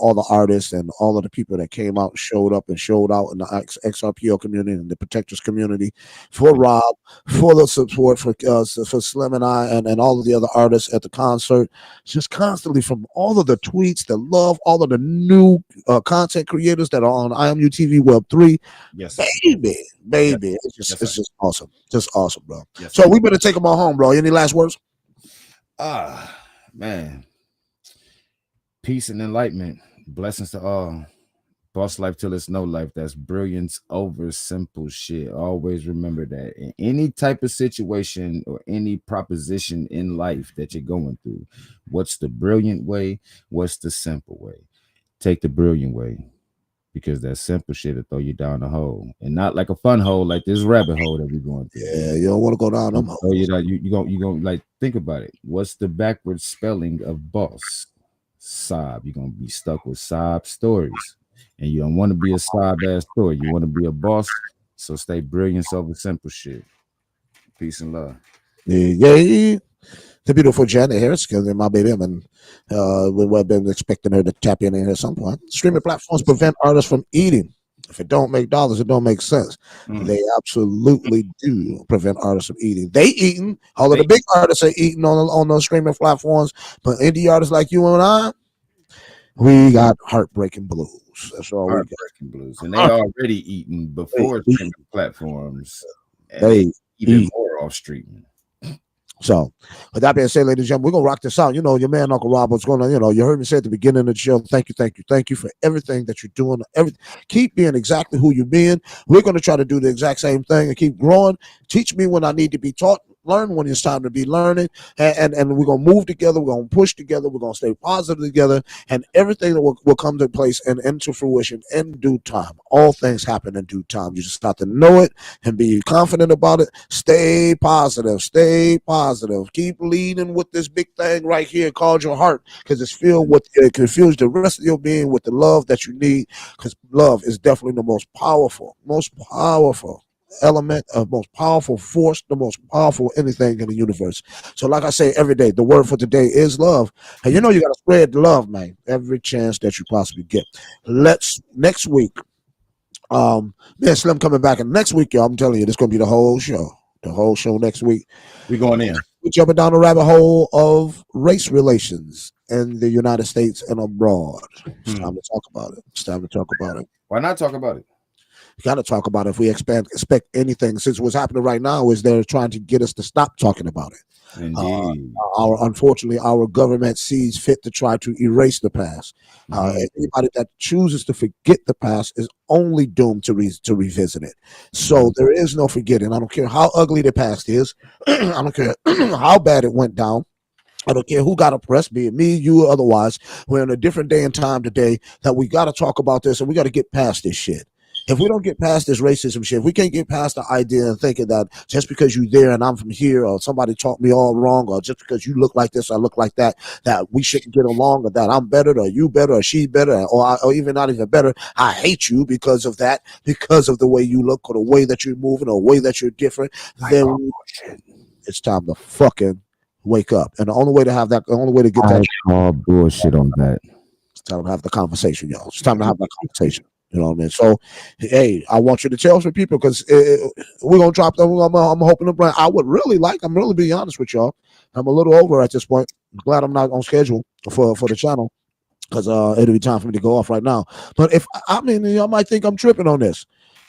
Speaker 20: all the artists and all of the people that came out, showed up and showed out in the XRPO community and the Protectors community, for Rob, for the support for Slim and I and all of the other artists at the concert, just constantly from all of the tweets, the love, all of the new content creators that are on IMUTV Web 3.
Speaker 21: Yes,
Speaker 20: baby. Yes. It's just awesome. Just awesome, bro. Yes, so we better take them all home, bro. Any last words?
Speaker 21: Man. Peace and enlightenment. Blessings to all. Boss life till it's no life. That's brilliance over simple shit. Always remember that. In any type of situation or any proposition in life that you're going through, what's the brilliant way? What's the simple way? Take the brilliant way. Because that simple shit will throw you down the hole, and not like a fun hole like this rabbit hole that we're going through.
Speaker 20: Yeah, you don't want to go down them holes.
Speaker 21: So you gonna like think about it. What's the backwards spelling of boss? Sob. You're gonna be stuck with sob stories, and you don't want to be a sob ass story. You want to be a boss. So stay brilliance over simple shit. Peace and love.
Speaker 20: Yeah. The beautiful Janet Harris, my baby, and we've been expecting her to tap in here at some point. Streaming platforms prevent artists from eating. If it don't make dollars, it don't make sense. They absolutely do prevent artists from eating. They eating. All of the big artists are eating on those streaming platforms, but indie artists like you and I, we got heartbreaking blues. That's all we got.
Speaker 21: Heartbreaking blues, and they already eating before streaming platforms. They even more off streaming.
Speaker 20: So, with that being said, ladies and gentlemen, we're gonna rock this out. You know, your man Uncle Rob was gonna, you heard me say at the beginning of the show. Thank you for everything that you're doing. Keep being exactly who you're being. We're gonna try to do the exact same thing and keep growing. Teach me when I need to be taught. Learn when it's time to be learning, and we're gonna move together. We're gonna push together. We're gonna stay positive together, and everything that will come to place and into fruition in due time. All things happen in due time. You just got to know it and be confident about it. Stay positive. Stay positive. Keep leading with this big thing right here called your heart, because it's filled with it confuse the rest of your being with the love that you need. Because love is definitely the most powerful element, of most powerful force, the most powerful anything in the universe. So like I say every day, the word for today is love. And you gotta spread the love, man, every chance that you possibly get. Let's next week, man, Slim coming back, and next week, y'all, I'm telling you, this gonna be the whole show next week.
Speaker 21: We going in.
Speaker 20: We're jumping down the rabbit hole of race relations in the United States and abroad. It's time to talk about it.
Speaker 21: Why not talk about it?
Speaker 20: We got to talk about it if we expect anything. Since what's happening right now is they're trying to get us to stop talking about it.
Speaker 21: Indeed.
Speaker 20: Unfortunately, our government sees fit to try to erase the past. Anybody that chooses to forget the past is only doomed to revisit it. So there is no forgetting. I don't care how ugly the past is. I don't care how bad it went down. I don't care who got oppressed, be it me, you, or otherwise. We're in a different day and time today that we got to talk about this, and we got to get past this shit. If we don't get past this racism shit, if we can't get past the idea of thinking that just because you're there and I'm from here, or somebody taught me all wrong, or just because you look like this, I look like that we shouldn't get along, or that I'm better, or you better, or she better, or even not even better, I hate you because of that, because of the way you look, or the way that you're moving, or the way that you're different, then it's time to fucking wake up. And the only way to have that, the only way to get that,
Speaker 21: call bullshit on that.
Speaker 20: It's time to have the conversation, y'all. It's time to have that conversation. You know what I mean? So, hey, I want you to tell some people, because we're going to drop them. I'm hoping to bring, I'm really being honest with y'all. I'm a little over at this point. I'm glad I'm not on schedule for the channel, because it'll be time for me to go off right now. But y'all might think I'm tripping on this.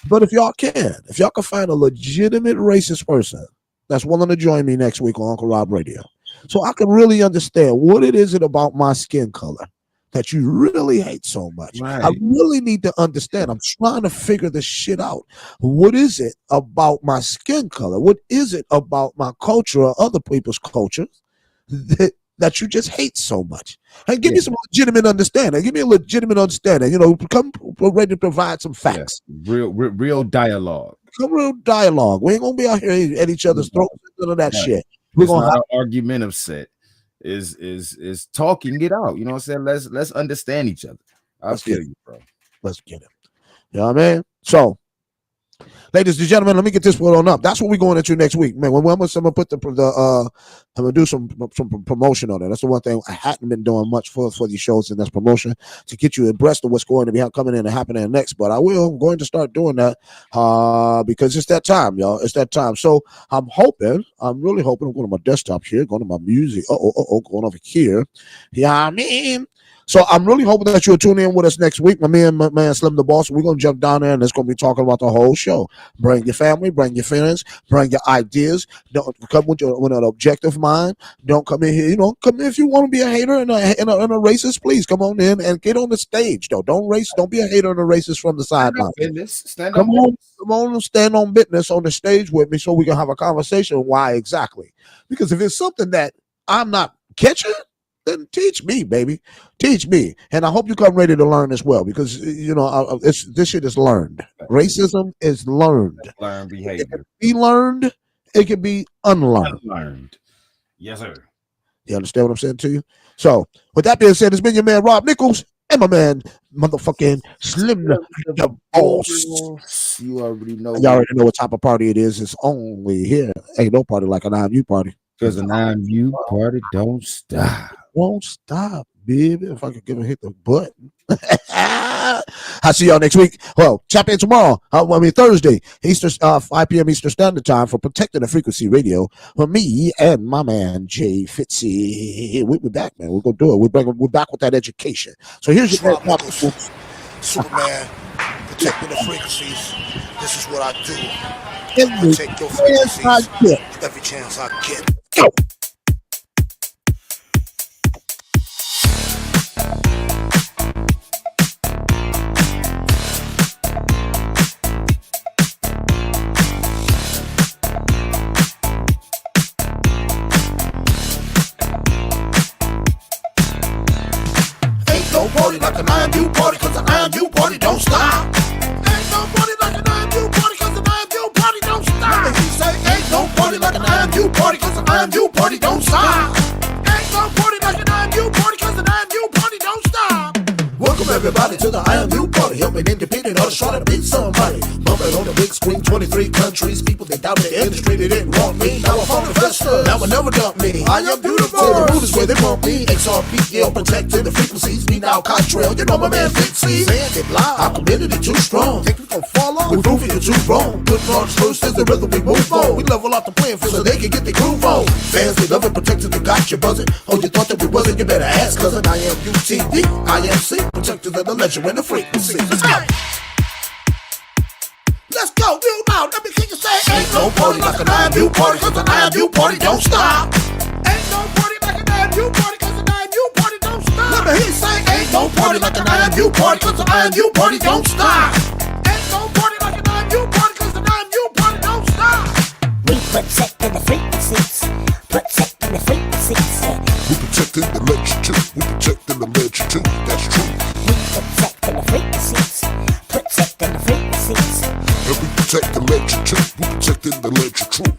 Speaker 20: But if y'all can find a legitimate racist person that's willing to join me next week on Uncle Rob Radio, so I can really understand what it is about my skin color that you really hate so much. Right. I really need to understand. I'm trying to figure this shit out. What is it about my skin color? What is it about my culture or other people's cultures that you just hate so much? And give me some legitimate understanding. Give me a legitimate understanding. Come ready to provide some facts.
Speaker 21: Yeah. Real dialogue.
Speaker 20: Some real dialogue. We ain't gonna be out here at each other's throats. None of that shit.
Speaker 21: We're gonna have an argumentative set. Is talking it out. You know what I'm saying? Let's understand each other. I feel you, bro.
Speaker 20: Let's get it. You know what I mean? So, ladies and gentlemen, let me get this one on up. That's what we're going into next week, man. I'm gonna put I'm gonna do some promotion on it. That's the one thing I hadn't been doing much for these shows, and that's promotion to get you abreast of what's going to be coming in and happening next. But I'm going to start doing that because it's that time, y'all. It's that time. So I'm really hoping. I'm going to my desktop here, going to my music. Going over here. Yeah, I mean. So I'm really hoping that you'll tune in with us next week. My man Slim the Boss. We're gonna jump down there and it's gonna be talking about the whole show. Bring your family, bring your friends, bring your ideas. Don't come with an objective mind. Don't come in here. Come in if you want to be a hater and a racist. Please come on in and get on the stage. Though don't be a hater and a racist from the sideline. Come on and stand on business on the stage with me so we can have a conversation. Why exactly? Because if it's something that I'm not catching, then teach me, baby. Teach me. And I hope you come ready to learn as well, because, this shit is learned. Racism is learned.
Speaker 21: Learned behavior.
Speaker 20: It can be learned. It can be unlearned.
Speaker 21: Yes, sir.
Speaker 20: You understand what I'm saying to you? So, with that being said, it's been your man, Rob Nichols, and my man, motherfucking Slim the Boss.
Speaker 21: You already know.
Speaker 20: Y'all already know what type of party it is. It's only here. Ain't no party like a 9U party.
Speaker 21: Because a 9U party don't stop.
Speaker 20: Won't stop, baby. If I could hit the button. I'll see y'all next week. Well, tap in tomorrow. Thursday, 5 p.m. Eastern Standard Time for Protecting the Frequency Radio for me and my man Jay Fitzy. We'll be back, man. We're gonna do it. We're back with that education. So here's your
Speaker 2: Superman, protecting the frequencies. This is what I do. I take your frequencies every chance I get.
Speaker 20: Go. Ain't no party like an IMU party, cause an IMU party don't stop. Ain't no party like an IMU party, cause an IMU party don't stop. And he say, ain't no party like an IMU party, cause an IMU party don't stop. Ain't no party like an IMU party, cause an IMU party don't stop. Welcome everybody to the IMU party. Helping independent artists try to beat somebody. Bumping on the big screen, 23 countries. People that doubted the industry, they didn't want me. Now I'm on the festa, now will never dump me. I am beautiful. So the root is where they want me. XRP, yeah, protecting the frequencies. Me now, Cottrell, you know my man Fitzy. Saying it loud, our community too strong. Think we gon' fall off? We're proving you too wrong. Putting artists first is the rhythm we move on. We level out the playing field so they can get the groove on. Fans, they love it, protecting the got you buzzing. Oh, you thought that we wasn't? You better ask, cousin. I am UTD, IMC, protectors of the legend and the frequency. Let's go. Let's go, real loud. Let me hear you say, ain't no party like an IMU party, cause an IMU party don't stop. Ain't no party like an IMU party, cause an IMU party don't stop. Let me hear you say, ain't no party like an IMU party, cause an IMU party don't stop. Ain't no party like an IMU party, cause an IMU party don't stop.
Speaker 3: We protecting the frequencies, protecting the frequencies.
Speaker 2: We protecting the legend too. We protecting the legend too. That's true.
Speaker 3: We protecting the frequencies, protecting the frequencies.
Speaker 2: And we protect the legend too. We protecting the legend true.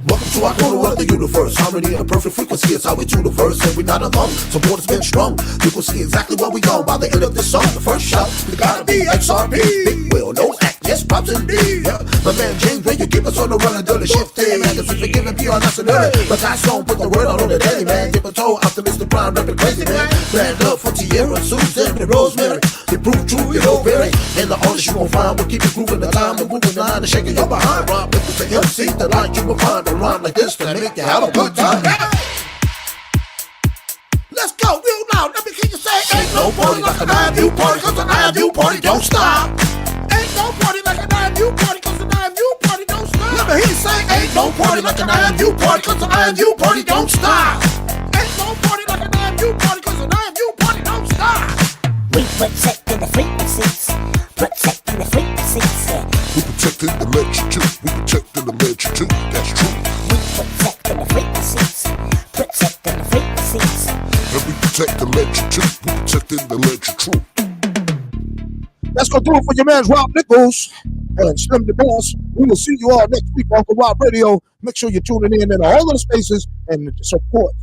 Speaker 20: Welcome to our corner of the universe. Harmony and a perfect frequency is how we do the verse. And we're not alone. Support has been strong. You will see exactly where we go by the end of this song. The first shot, we gotta be XRP. Big Will, no act, yes, props indeed. Yeah. My man James, where you keep us on the run until the shift day. Magazine for giving PR, that's an early. But that song put the word out on the daily, man. Dip a toe, optimistic, prime, rapping crazy, man. Brand up for Tierra, Susan, and Rosemary. They prove true, you know, very. And the artists you gon' find will keep you grooving the time, the moving line, and shaking your behind. Rob, if it's the MC, the line you will find. A rhyme like this to make you have a good time. Let's go, real loud. Let me hear you say, ain't no party like an IMU party, cause an IMU party don't stop. Ain't no party like an IMU party, cause an IMU party don't stop. Let me hear you say, ain't no party like an IMU party, cause an IMU party don't stop. Ain't no party like an IMU party, cause an IMU party don't stop.
Speaker 3: We protecting the frequencies, protecting the frequencies.
Speaker 2: We protecting the legend too. We protecting the legend too. That's true.
Speaker 3: We protecting the frequencies, protecting the frequencies.
Speaker 2: And we protect the legend too. We protecting the legend true.
Speaker 20: Let's go through it for your man Rob Nichols and Slim the Boss. We will see you all next week on Uncle Rob Radio. Make sure you're tuning in all of the spaces and support.